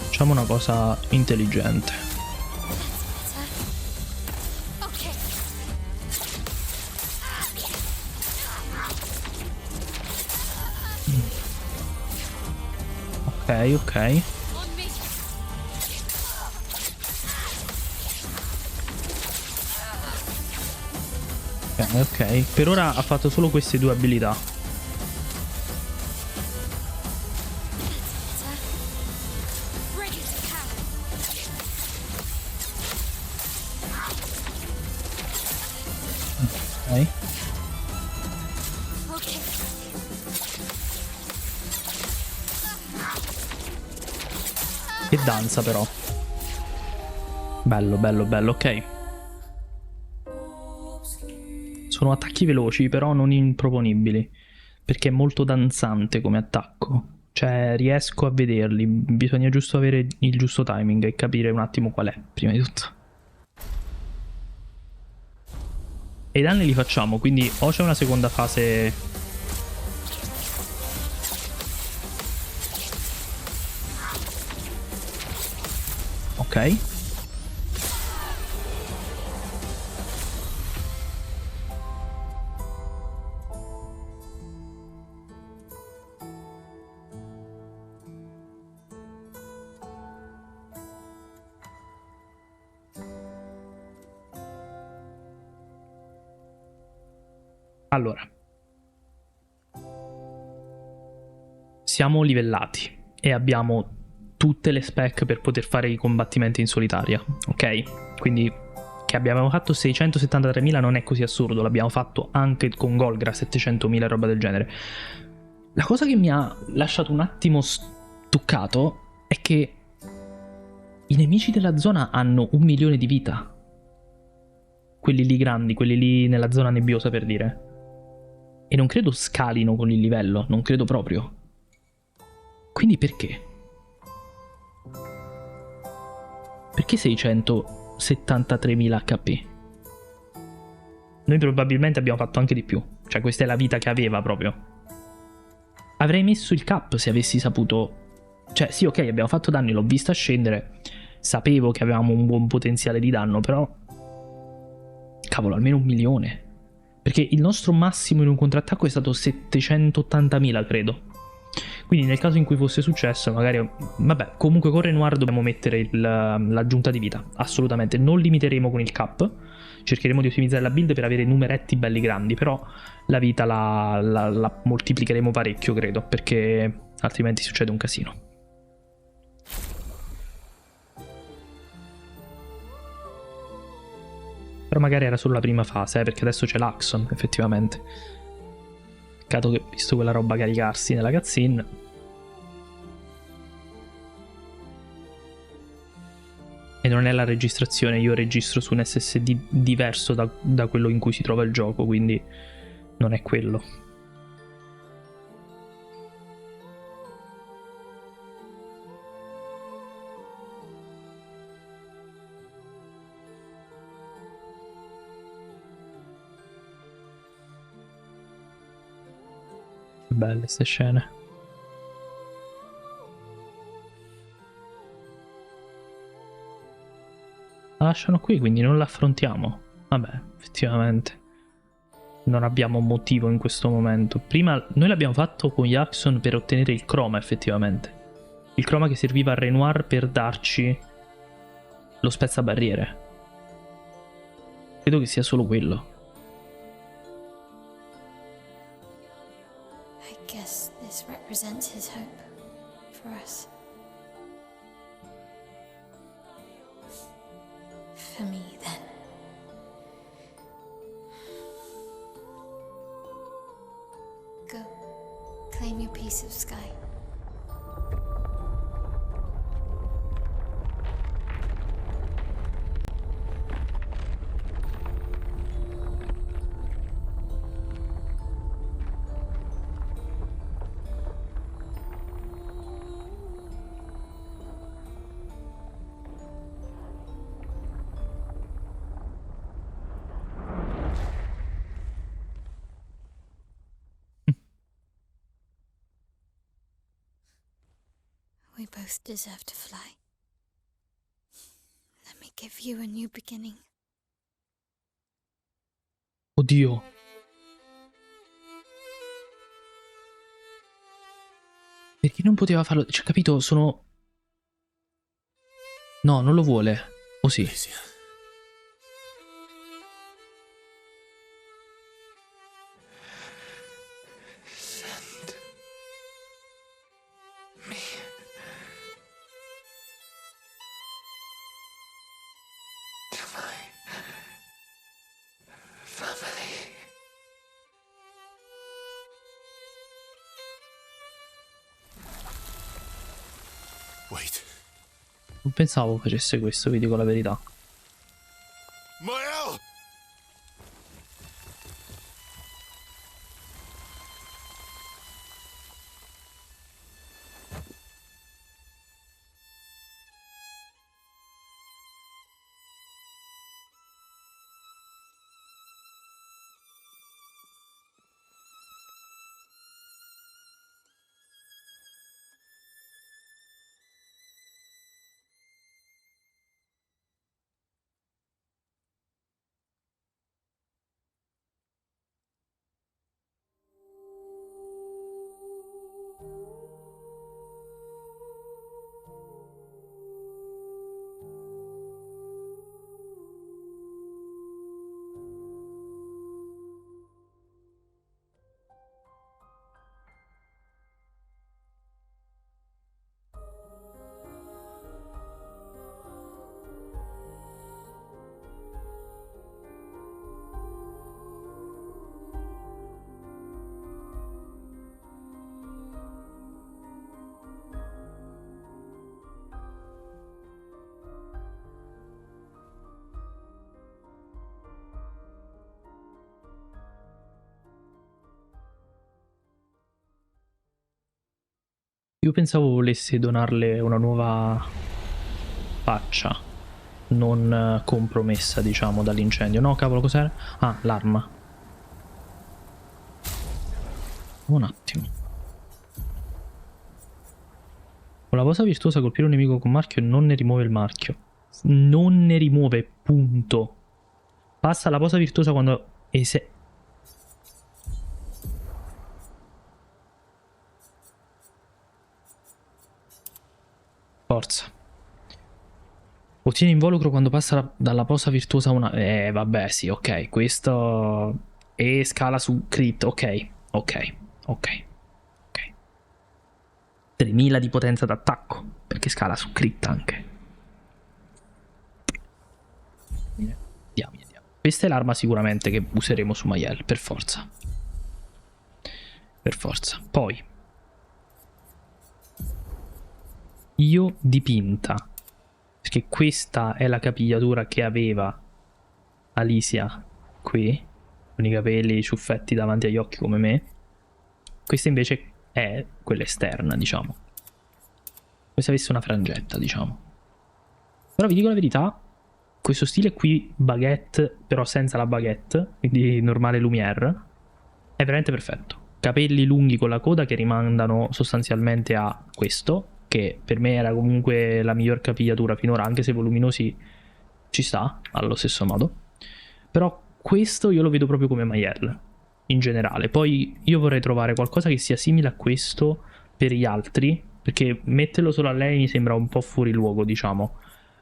Facciamo una cosa intelligente. Ok, ok. Ok, per ora ha fatto solo queste due abilità. Ok. Che danza però. Bello, bello, bello, ok. Sono attacchi veloci, però non improponibili, perché è molto danzante come attacco. Cioè, riesco a vederli, bisogna giusto avere il giusto timing e capire un attimo qual è, prima di tutto. E i danni li facciamo, quindi o c'è una seconda fase... Ok. Allora, siamo livellati e abbiamo tutte le spec per poter fare i combattimenti in solitaria, ok? Quindi che abbiamo fatto 673.000 non è così assurdo, l'abbiamo fatto anche con Golgra 700.000 e roba del genere. La cosa che mi ha lasciato un attimo stuccato è che i nemici della zona hanno 1 milione di vita. Quelli lì grandi, quelli lì nella zona nebbiosa per dire. E non credo scalino con il livello, non credo proprio. Quindi perché? Perché 673.000 HP? Noi probabilmente abbiamo fatto anche di più. Cioè questa è la vita che aveva proprio. Avrei messo il cap se avessi saputo... Cioè sì, ok, abbiamo fatto danni, l'ho vista scendere. Sapevo che avevamo un buon potenziale di danno, però... cavolo, almeno 1 milione. Perché il nostro massimo in un contrattacco è stato 780.000, credo. Quindi nel caso in cui fosse successo, magari... vabbè, comunque con Renoir dobbiamo mettere l'aggiunta di vita, assolutamente. Non limiteremo con il cap, cercheremo di ottimizzare la build per avere numeretti belli grandi, però la vita la moltiplicheremo parecchio, credo, perché altrimenti succede un casino. Però magari era solo la prima fase, perché adesso c'è l'Axon, effettivamente. Peccato che, visto quella roba caricarsi nella cutscene... E non è la registrazione, io registro su un SSD diverso da quello in cui si trova il gioco, quindi non è quello. Belle queste scene. La lasciano qui, quindi non la affrontiamo. Vabbè, effettivamente non abbiamo motivo in questo momento. Prima noi l'abbiamo fatto con Jackson per ottenere il croma, effettivamente. Il croma che serviva a Renoir per darci lo spezzabarriere. Credo che sia solo quello. I guess this represents his hope for us. For me, then. Go, claim your piece of sky. both deserve to fly. Let me give you a new beginning. Oddio. Perché non poteva farlo? Cioè, capito? Sono... No, non lo vuole. O sì? Alicia. Send me to my family. Wait. Non pensavo facesse questo, vi dico la verità. Mael! Io pensavo volesse donarle una nuova faccia, non compromessa, diciamo, dall'incendio. No, cavolo, cos'era? Ah, l'arma. Un attimo. Con la posa virtuosa colpire un nemico con marchio non ne rimuove il marchio. Non ne rimuove, punto. Passa la posa virtuosa quando... Forza. Ottiene involucro quando passa dalla posa virtuosa una... vabbè, sì, ok. Questo... E scala su crit, ok. Ok, ok. Ok. 3000 di potenza d'attacco, perché scala su crit anche. Diamine. Questa è l'arma sicuramente che useremo su Mael, per forza. Per forza. Poi. Io dipinta. Perché questa è la capigliatura che aveva Alicia qui, con i capelli e i ciuffetti davanti agli occhi come me. Questa invece è quella esterna, diciamo. Come se avesse una frangetta, diciamo. Però vi dico la verità, questo stile qui, baguette, però senza la baguette, quindi normale Lumière, è veramente perfetto. Capelli lunghi con la coda che rimandano sostanzialmente a questo, che per me era comunque la miglior capigliatura finora, anche se voluminosi ci sta, allo stesso modo. Però questo io lo vedo proprio come Mael, in generale. Poi io vorrei trovare qualcosa che sia simile a questo per gli altri, perché metterlo solo a lei mi sembra un po' fuori luogo, diciamo.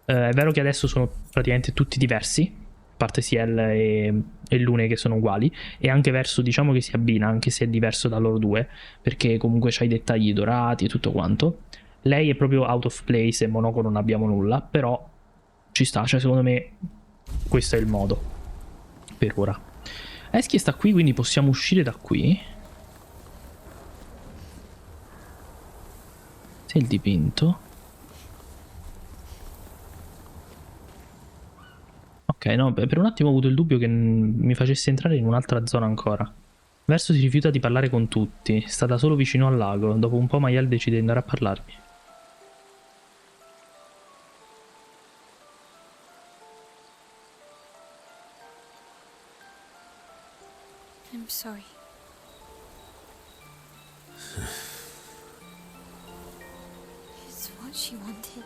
È vero che adesso sono praticamente tutti diversi, a parte Ciel e Lune che sono uguali, e anche Verso diciamo che si abbina, anche se è diverso da loro due, perché comunque c'ha i dettagli dorati e tutto quanto. Lei è proprio out of place e Monoco non abbiamo nulla, però ci sta, cioè secondo me questo è il modo, per ora. Eschi sta qui, quindi possiamo uscire da qui. C'è il dipinto. Ok, no, per un attimo ho avuto il dubbio che mi facesse entrare in un'altra zona ancora. Verso si rifiuta di parlare con tutti, sta da solo vicino al lago. Dopo un po' Mael decide di andare a parlarmi. I'm sorry. It's she wanted.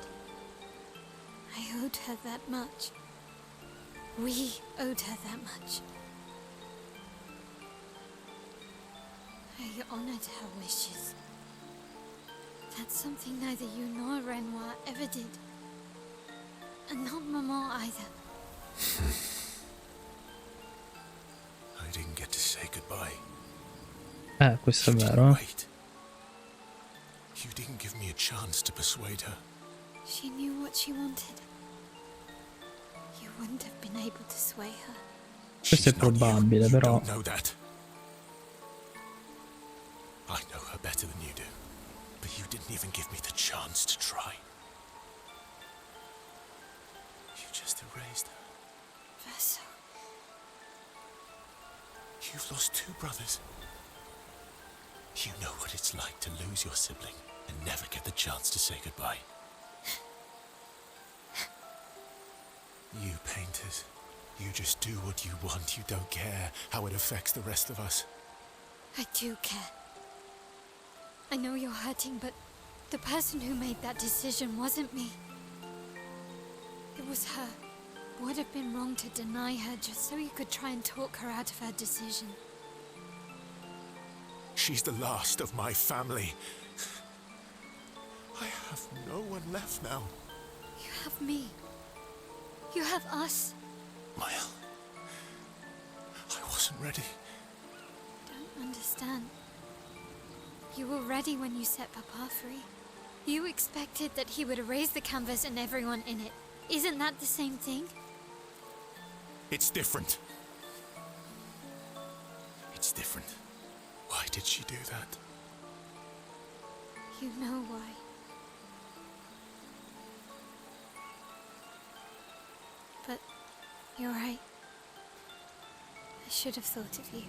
I owed her that much. We owed her that much. I honored her wishes. That's something neither you nor Renoir ever did. And not Maman either. I didn't get to say goodbye. Questo è You didn't vero, eh. wait. You didn't give me a chance to persuade her. She knew what she wanted. You wouldn't have been able to sway her. Questo è She's not you. probabile, You però. don't know that. I know her better than you do. But you didn't even give me the chance to try. You just erased her. Verso. You've lost two brothers. You know what it's like to lose your sibling and never get the chance to say goodbye. You painters, you just do what you want. You don't care how it affects the rest of us. I do care. I know you're hurting, but the person who made that decision wasn't me. It was her. Would have been wrong to deny her just so you could try and talk her out of her decision. She's the last of my family. I have no one left now. You have me. You have us. Maya, I wasn't ready. Don't understand. You were ready when you set Papa free. You expected that he would erase the canvas and everyone in it. Isn't that the same thing? It's different. It's different. Why did she do that? You know why. But you're right. I should have thought of you.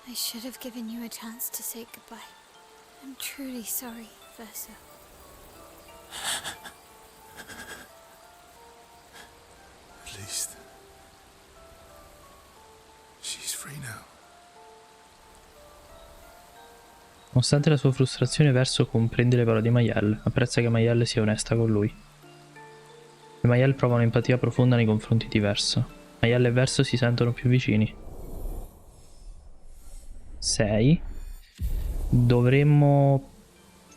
I should have given you a chance to say goodbye. I'm truly sorry, Verso. At least she's free now. Nonostante la sua frustrazione, Verso comprende le parole di Mayel. Apprezza che Mayel sia onesta con lui. E Mayel prova un'empatia profonda nei confronti di Verso. Mayel e Verso si sentono più vicini. 6. Dovremmo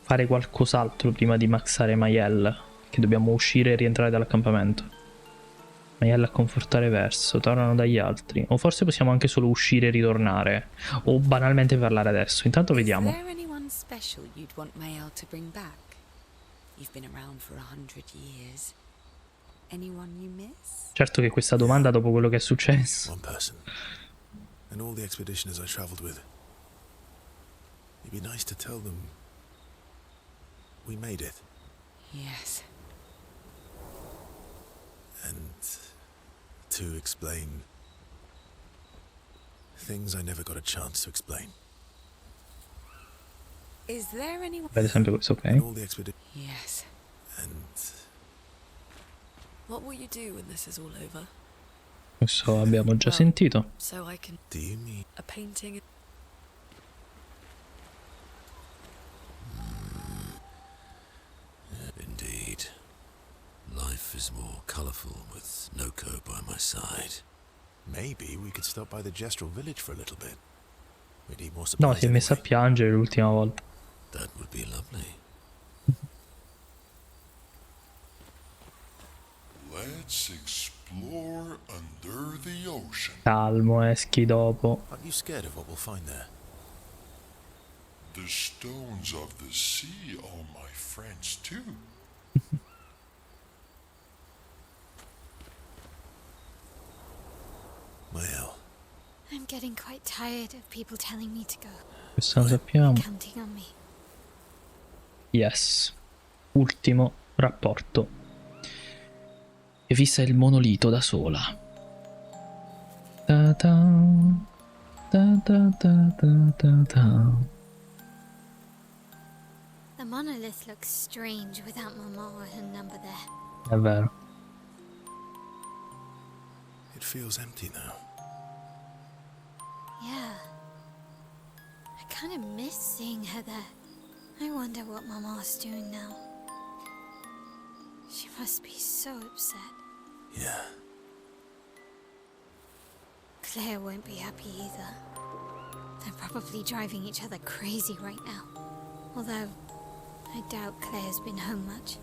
fare qualcos'altro prima di maxare Mayel, che dobbiamo uscire e rientrare dall'accampamento. Mayel a confortare Verso, tornano dagli altri. O forse possiamo anche solo uscire e ritornare. O banalmente parlare adesso. Intanto vediamo. Is there anyone special you'd want Mael to bring back? You've been around for 100 years. Anyone you miss? Certo che questa domanda, dopo quello che è successo. One person. And all the expeditioners I traveled with. It'd be nice to tell them we made it. Yes. And to explain things I never got a chance to explain. Is there anyone? Per esempio questo, And ok. all the expedition Yes. and What will you do when this is all over? Questo abbiamo già sentito. So I can... do you mean A painting... indeed? Life is more colorful with Noko by my side. Maybe we could stop by the Gestural village for a little bit. We need more supplies. No, si è messa a anyway. piangere l'ultima volta. That would be lovely. Let's explore under the ocean. Calmo, eschi dopo. Aren't you scared of what we'll find there? The stones of the sea are my friends too. Well, I'm getting quite tired of people telling me to go. Questo lo sappiamo. Counting on me. Yes. Ultimo rapporto. E fissa il monolito da sola. Ta ta. Ta ta ta ta ta ta. The monolith looks strange without Mama or her number there. È vero. it feels empty now. Yeah. I kind of miss seeing her there. I wonder what Mama's doing now. She must be so upset. Yeah. Claire won't be happy either. They're probably driving each other crazy right now. Although, I doubt Claire's been home much.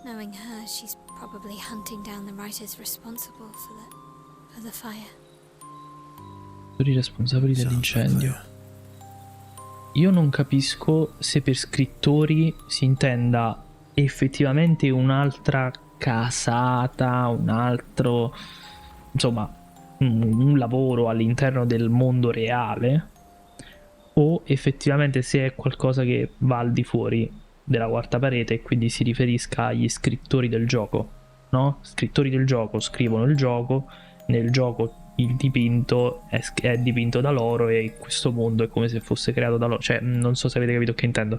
Knowing her, she's probably hunting down the writers responsible for the fire. I responsabili Sounds like dell'incendio. Claire. Io non capisco se per scrittori si intenda effettivamente un'altra casata, un altro, insomma, un lavoro all'interno del mondo reale, o effettivamente se è qualcosa che va al di fuori della quarta parete e quindi si riferisca agli scrittori del gioco, no? Scrittori del gioco scrivono il gioco, nel gioco il dipinto è dipinto da loro e questo mondo è come se fosse creato da loro. Cioè, non so se avete capito che intendo.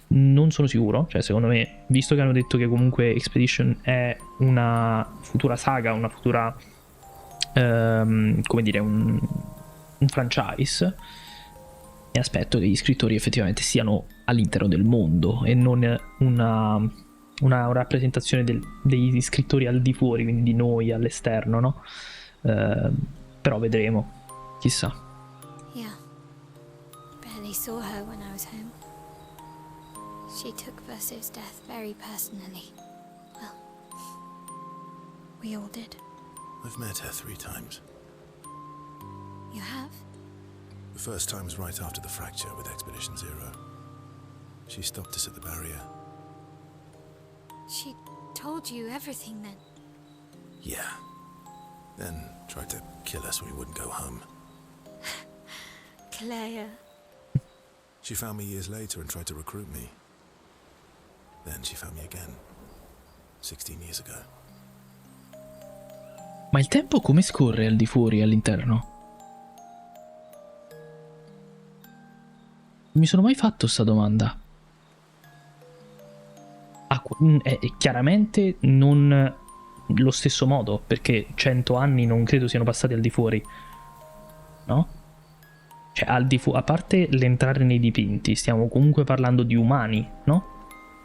Non sono sicuro, cioè secondo me, visto che hanno detto che comunque Expedition è una futura saga, una futura come dire, un franchise, mi aspetto che gli scrittori effettivamente siano all'interno del mondo e non una rappresentazione degli scrittori al di fuori, quindi di noi all'esterno, no? Però vedremo, chissà. Yeah. Barely saw her when I was home. She took Verso's death very personally. Well, we all did. I've met her 3 times. You have? The first time was right after the fracture with Expedition Zero. She stopped us at the barrier. She told you everything then? Yeah. Then tried to kill us when we wouldn't go home. Claire. She found me years later and tried to recruit me. Then she found me again. 16 years ago. Ma il tempo come scorre al di fuori e all'interno? Non mi sono mai fatto sta domanda. È chiaramente non lo stesso modo, perché 100 anni non credo siano passati al di fuori, no? Cioè, al di fuori, a parte l'entrare nei dipinti, stiamo comunque parlando di umani, no?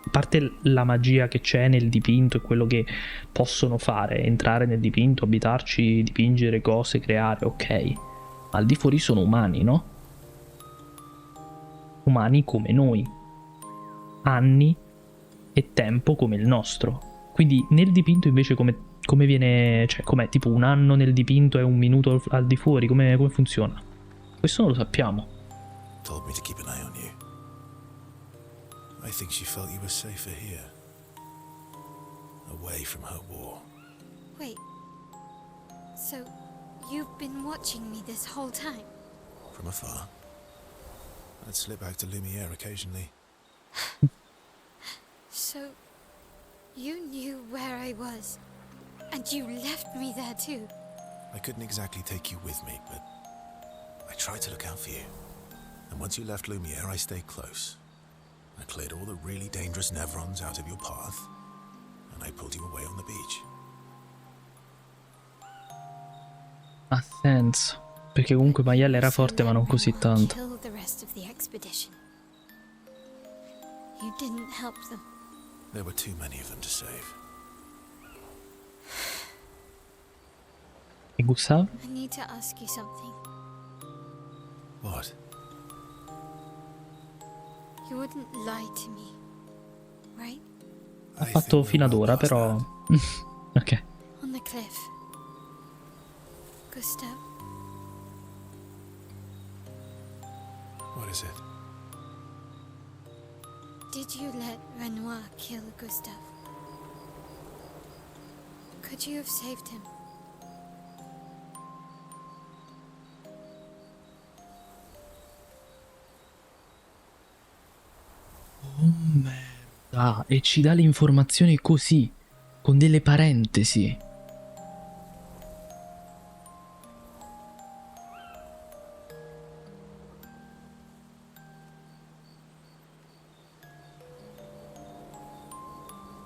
A parte la magia che c'è nel dipinto e quello che possono fare, entrare nel dipinto, abitarci, dipingere cose, creare, ok. Ma al di fuori sono umani, no? Umani come noi. Anni e tempo come il nostro. Quindi nel dipinto invece come viene, cioè com'è tipo un anno nel dipinto e un minuto al di fuori, come funziona? Questo non lo sappiamo. Told me to keep an eye on you. I think she felt you were safer here. Away from her war. Wait. So, you've been watching me this whole time? From afar. I'd slip back to Lumiere occasionally. So, you knew where I was, and you left me there too? I couldn't exactly take you with me, but I tried to look out for you. And once you left Lumiere, I stayed close. I cleared all the really dangerous Nevrons out of your path, and I pulled you away on the beach. Ha senso. Perché comunque Maiella era So forte ma non così Lenwell tanto. killed the rest of the expedition. You didn't help them. There were too many of them to save. E Gustav? I need to ask you something. What? You wouldn't lie to me, right? Ha fatto fino ad ora, però... ok. On the cliff. Gustav, What is it? did you let Renoir kill Gustav? Could you have saved him? Oh merda. E ci dà l'informazione così, con delle parentesi.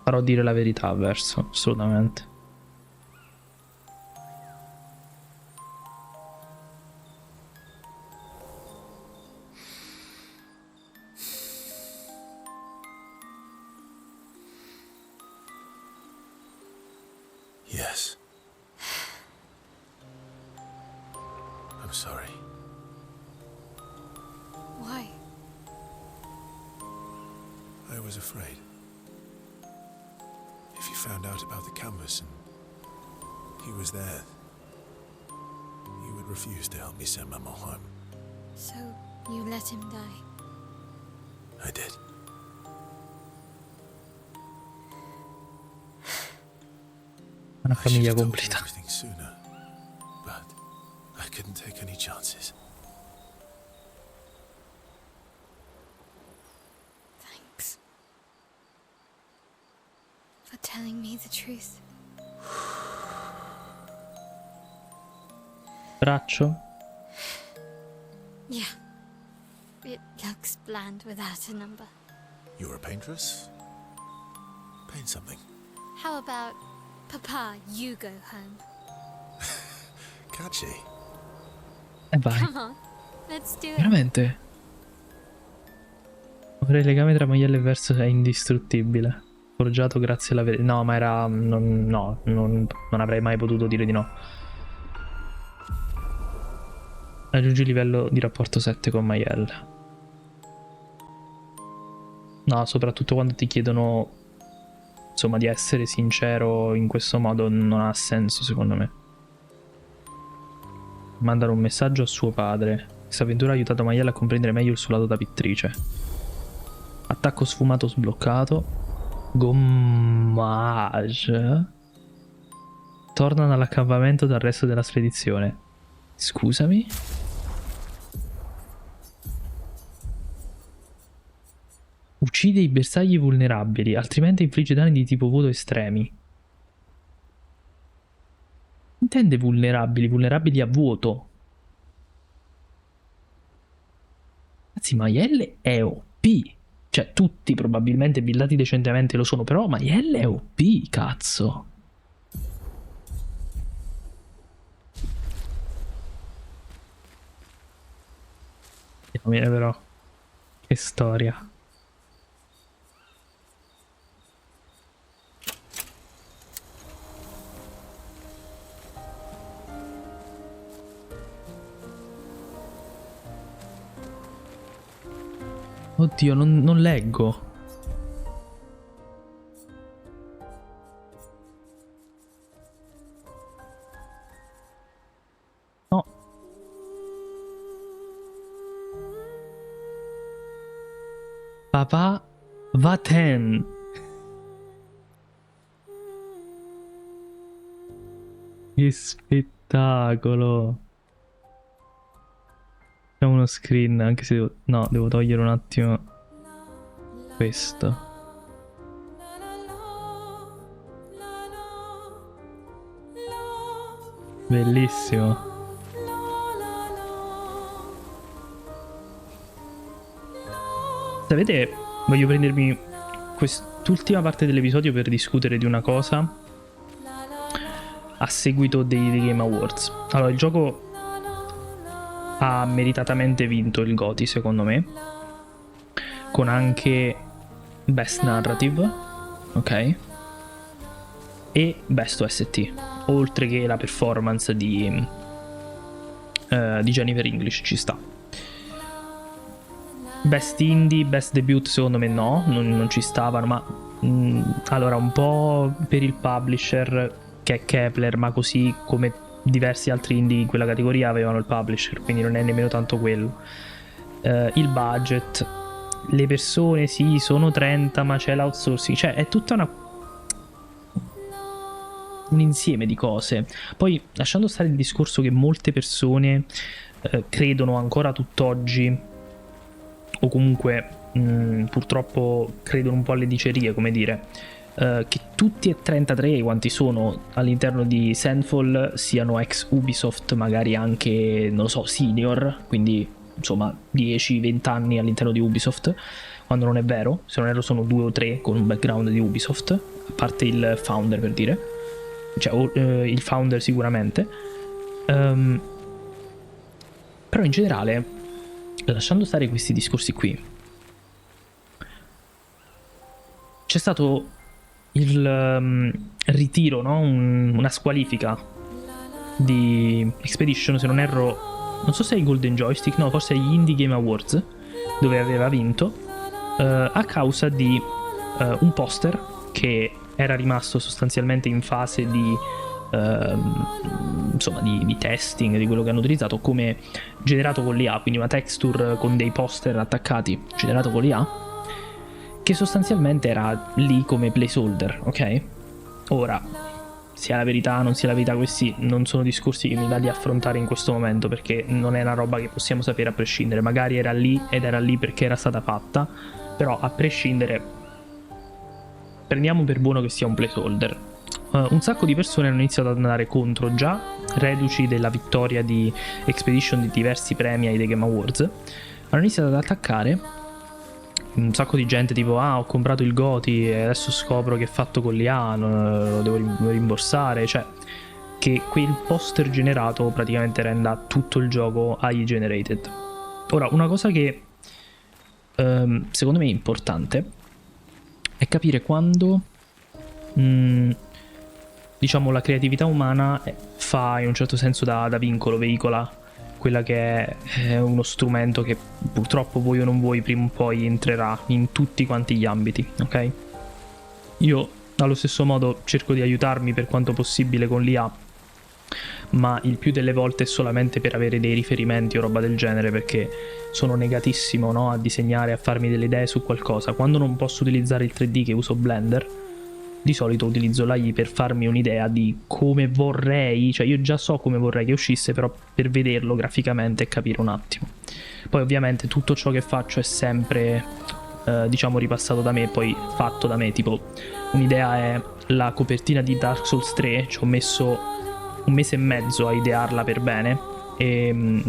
Farò dire la verità verso, assolutamente. Yes. I'm sorry. Why? I was afraid. If you found out about the canvas and he was there, you would refuse to help me send Mama home. So you let him die? I did. Una I should famiglia have told you completa. everything sooner, but I couldn't take any chances. Thanks. For telling me the truth. Braccio. Yeah. It looks bland without a number. You're a paintress? Paint something. How about, Papa, you go home? Catchy. E vai. Come on, let's do it. Veramente? Ora il legame tra Maiella e Verso è indistruttibile. Forgiato grazie alla verità. No, ma era... non avrei mai potuto dire di no. Raggiungi il livello di rapporto 7 con Maiella. No, soprattutto quando ti chiedono, insomma, di essere sincero in questo modo non ha senso, secondo me. Mandare un messaggio a suo padre. Questa avventura ha aiutato Maiella a comprendere meglio il suo lato da pittrice. Attacco sfumato sbloccato. Gommage. Tornano all'accampamento dal resto della spedizione. Scusami? Uccide i bersagli vulnerabili, altrimenti infligge danni di tipo vuoto estremi. Intende vulnerabili? Vulnerabili a vuoto. Anzi, Maielle è OP. Cioè, tutti probabilmente billati decentemente lo sono, però Maielle è OP, cazzo. Mira però, che storia. Oddio, non leggo. No. Papà va-ten. Che spettacolo. C'è uno screen, anche se devo... No, devo togliere un attimo questo. Bellissimo. Sapete, voglio prendermi quest'ultima parte dell'episodio per discutere di una cosa a seguito dei Game Awards. Allora, il gioco ha meritatamente vinto il GOTY, secondo me, con anche Best Narrative, ok? E Best OST, oltre che la performance di Jennifer English ci sta. Best Indie, Best Debut secondo me no, non ci stavano, ma allora un po' per il publisher che è Kepler, ma così come diversi altri indie in quella categoria avevano il publisher, quindi non è nemmeno tanto quello. Il budget, le persone sì, sono 30, ma c'è l'outsourcing, cioè è tutta un insieme di cose. Poi, lasciando stare il discorso che molte persone credono ancora tutt'oggi, o comunque purtroppo credono un po' alle dicerie, come dire, che tutti e 33 quanti sono all'interno di Sandfall siano ex Ubisoft, magari anche, non lo so, senior, quindi insomma 10-20 anni all'interno di Ubisoft, quando non è vero. Se non erro sono 2 o 3 con un background di Ubisoft, a parte il founder, per dire, cioè il founder sicuramente. Però in generale, lasciando stare questi discorsi qui, c'è stato il ritiro, no? Una squalifica di Expedition, se non erro, non so se è i Golden Joystick, no, forse è gli Indie Game Awards, dove aveva vinto, a causa di un poster che era rimasto sostanzialmente in fase di insomma di testing di quello che hanno utilizzato, come generato con l'IA, quindi una texture con dei poster attaccati generato con l'IA, che sostanzialmente era lì come placeholder, ok? Ora, sia la verità, non sia la verità, questi non sono discorsi che mi va di affrontare in questo momento, perché non è una roba che possiamo sapere a prescindere. Magari era lì ed era lì perché era stata fatta, però a prescindere prendiamo per buono che sia un placeholder. Un sacco di persone hanno iniziato ad andare contro, già reduci della vittoria di Expedition di diversi premi ai The Game Awards. Hanno iniziato ad attaccare un sacco di gente, tipo ho comprato il GOTY e adesso scopro che è fatto con l'IA, lo devo rimborsare, cioè che quel poster generato praticamente renda tutto il gioco AI generated. Ora, una cosa che secondo me è importante è capire quando diciamo la creatività umana fa in un certo senso da vincolo, veicola quella che è uno strumento che purtroppo vuoi o non vuoi prima o poi entrerà in tutti quanti gli ambiti, ok? Io allo stesso modo cerco di aiutarmi per quanto possibile con l'IA, ma il più delle volte è solamente per avere dei riferimenti o roba del genere, perché sono negatissimo, no, a disegnare, a farmi delle idee su qualcosa. Quando non posso utilizzare il 3D, che uso Blender, di solito utilizzo l'AI per farmi un'idea di come vorrei, cioè io già so come vorrei che uscisse, però per vederlo graficamente e capire un attimo. Poi ovviamente tutto ciò che faccio è sempre diciamo ripassato da me, poi fatto da me. Tipo, un'idea è la copertina di Dark Souls 3, ci ho messo 1 mese e mezzo a idearla per bene, e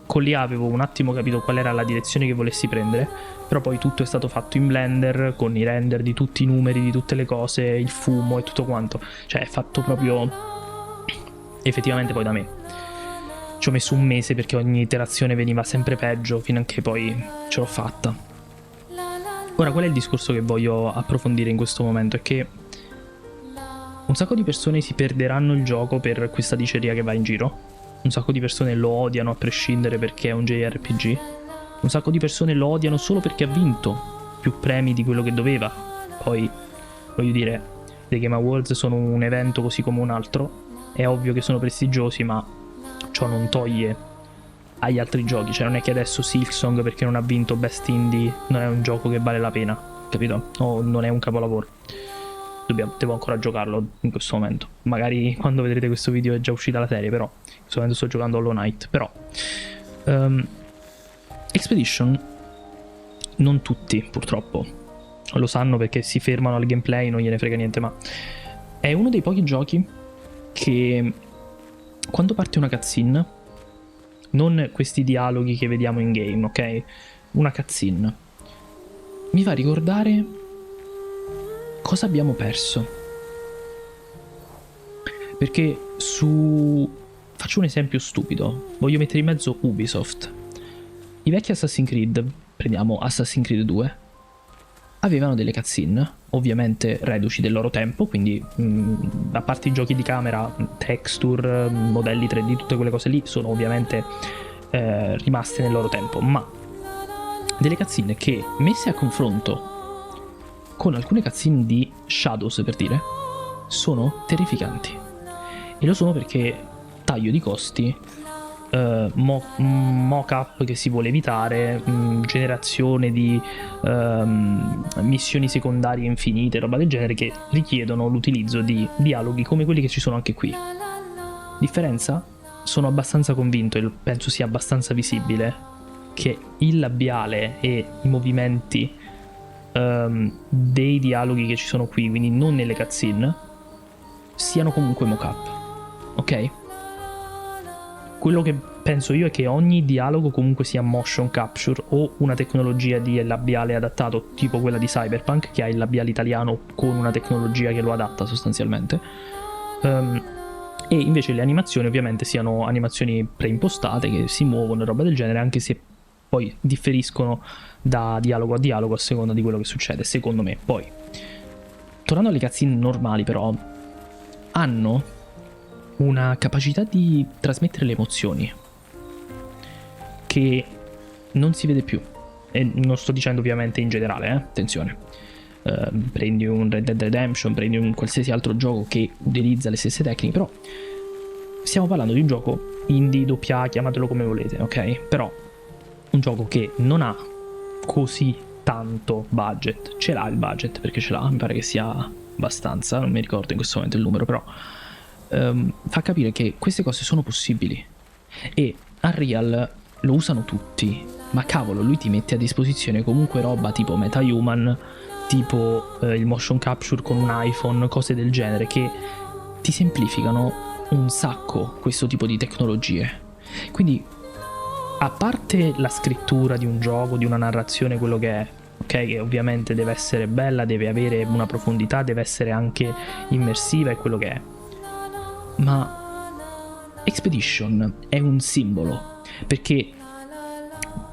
con l'IA avevo un attimo capito qual era la direzione che volessi prendere, però poi tutto è stato fatto in Blender, con i render di tutti i numeri, di tutte le cose, il fumo e tutto quanto, cioè è fatto proprio effettivamente poi da me. Ci ho messo 1 mese perché ogni iterazione veniva sempre peggio, fino a che poi ce l'ho fatta. Ora, qual è il discorso che voglio approfondire in questo momento? È che un sacco di persone si perderanno il gioco per questa diceria che va in giro. Un sacco di persone lo odiano a prescindere perché è un JRPG. Un sacco di persone lo odiano solo perché ha vinto più premi di quello che doveva. Poi, voglio dire, The Game Awards sono un evento così come un altro. È ovvio che sono prestigiosi, ma ciò non toglie agli altri giochi. Cioè non è che adesso Silksong, perché non ha vinto Best Indie, non è un gioco che vale la pena, capito? O non è un capolavoro. Devo ancora giocarlo in questo momento. Magari quando vedrete questo video è già uscita la serie, però in questo momento sto giocando Hollow Knight. Però Expedition non tutti purtroppo lo sanno, perché si fermano al gameplay, non gliene frega niente, ma è uno dei pochi giochi che quando parte una cutscene, non questi dialoghi che vediamo in game, ok? Una cutscene mi fa ricordare cosa abbiamo perso. Perché faccio un esempio stupido, voglio mettere in mezzo Ubisoft. I vecchi Assassin's Creed, prendiamo Assassin's Creed 2, avevano delle cutscene, ovviamente reduci del loro tempo, quindi a parte i giochi di camera, texture, modelli 3D, tutte quelle cose lì sono ovviamente rimaste nel loro tempo, ma delle cutscene che, messe a confronto con alcune cutscene di Shadows, per dire, sono terrificanti. E lo sono perché taglio di costi, mock-up che si vuole evitare, generazione di missioni secondarie infinite, roba del genere, che richiedono l'utilizzo di dialoghi come quelli che ci sono anche qui. Differenza? Sono abbastanza convinto, e penso sia abbastanza visibile, che il labiale e i movimenti dei dialoghi che ci sono qui, quindi non nelle cutscene, siano comunque mock-up, ok? Quello che penso io è che ogni dialogo comunque sia motion capture o una tecnologia di labiale adattato, tipo quella di Cyberpunk, che ha il labiale italiano con una tecnologia che lo adatta sostanzialmente, e invece le animazioni ovviamente siano animazioni preimpostate che si muovono e roba del genere, anche se poi differiscono da dialogo a dialogo a seconda di quello che succede, secondo me. Poi tornando alle cutscene normali però, hanno una capacità di trasmettere le emozioni che non si vede più. E non sto dicendo ovviamente in generale, attenzione. Prendi un Red Dead Redemption, prendi un qualsiasi altro gioco che utilizza le stesse tecniche, però stiamo parlando di un gioco indie, AA, chiamatelo come volete, ok? Però un gioco che non ha così tanto budget. Ce l'ha il budget, perché ce l'ha, mi pare che sia abbastanza, non mi ricordo in questo momento il numero, però fa capire che queste cose sono possibili. E Unreal lo usano tutti, ma cavolo, lui ti mette a disposizione comunque roba tipo MetaHuman, tipo il motion capture con un iPhone, cose del genere, che ti semplificano un sacco questo tipo di tecnologie. Quindi, a parte la scrittura di un gioco, di una narrazione, quello che è, ok, che ovviamente deve essere bella, deve avere una profondità, deve essere anche immersiva, è quello che è, ma Expedition è un simbolo, perché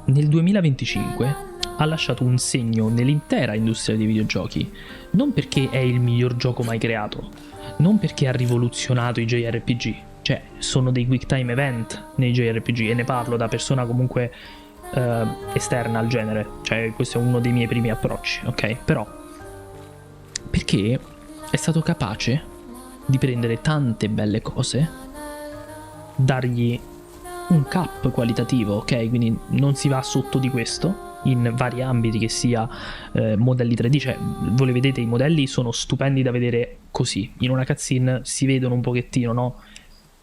nel 2025 ha lasciato un segno nell'intera industria dei videogiochi, non perché è il miglior gioco mai creato, non perché ha rivoluzionato i JRPG, cioè sono dei quick time event nei JRPG, e ne parlo da persona comunque esterna al genere, cioè questo è uno dei miei primi approcci, ok? Però perché è stato capace di prendere tante belle cose, dargli un cap qualitativo, ok? Quindi non si va sotto di questo in vari ambiti, che sia modelli 3D, cioè voi le vedete, i modelli sono stupendi da vedere così, in una cutscene si vedono un pochettino, no?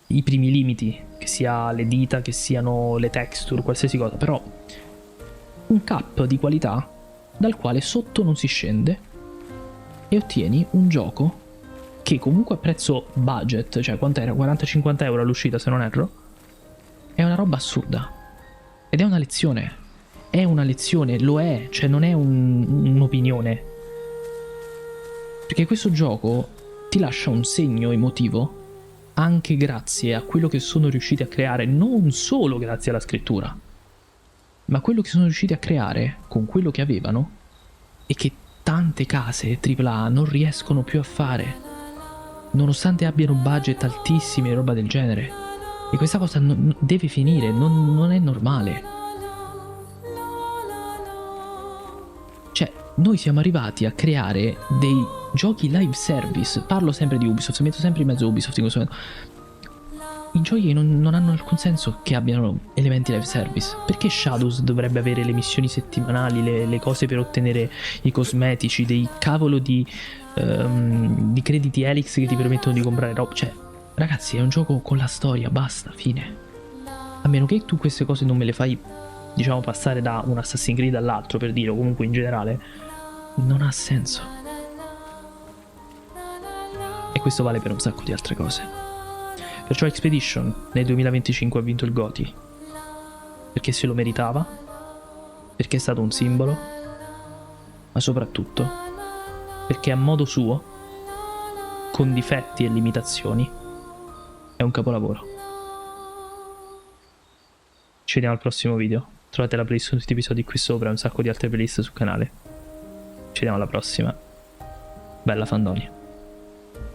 I primi limiti, che sia le dita, che siano le texture, qualsiasi cosa, però un cap di qualità dal quale sotto non si scende e ottieni un gioco che comunque a prezzo budget, cioè quant'era? 40-50 euro all'uscita se non erro, è una roba assurda ed è una lezione. È una lezione, lo è, cioè non è un'opinione. Perché questo gioco ti lascia un segno emotivo anche grazie a quello che sono riusciti a creare, non solo grazie alla scrittura, ma quello che sono riusciti a creare con quello che avevano e che tante case AAA non riescono più a fare, nonostante abbiano budget altissimi e roba del genere. E questa cosa deve finire, non è normale. Cioè, noi siamo arrivati a creare dei giochi live service, parlo sempre di Ubisoft, metto sempre in mezzo Ubisoft in questo momento, i giochi che non hanno alcun senso che abbiano elementi live service. Perché Shadows dovrebbe avere le missioni settimanali, le cose per ottenere i cosmetici, dei cavolo di crediti Helix che ti permettono di comprare roba? Cioè, ragazzi, è un gioco con la storia, basta, fine. A meno che tu queste cose non me le fai, diciamo, passare da un Assassin's Creed all'altro, per dire, o comunque in generale, non ha senso. E questo vale per un sacco di altre cose. Perciò Expedition nel 2025 ha vinto il GOTY, perché se lo meritava, perché è stato un simbolo, ma soprattutto perché a modo suo, con difetti e limitazioni, è un capolavoro. Ci vediamo al prossimo video. Trovate la playlist su tutti gli episodi qui sopra e un sacco di altre playlist sul canale. Ci vediamo alla prossima. Bella Fandonia.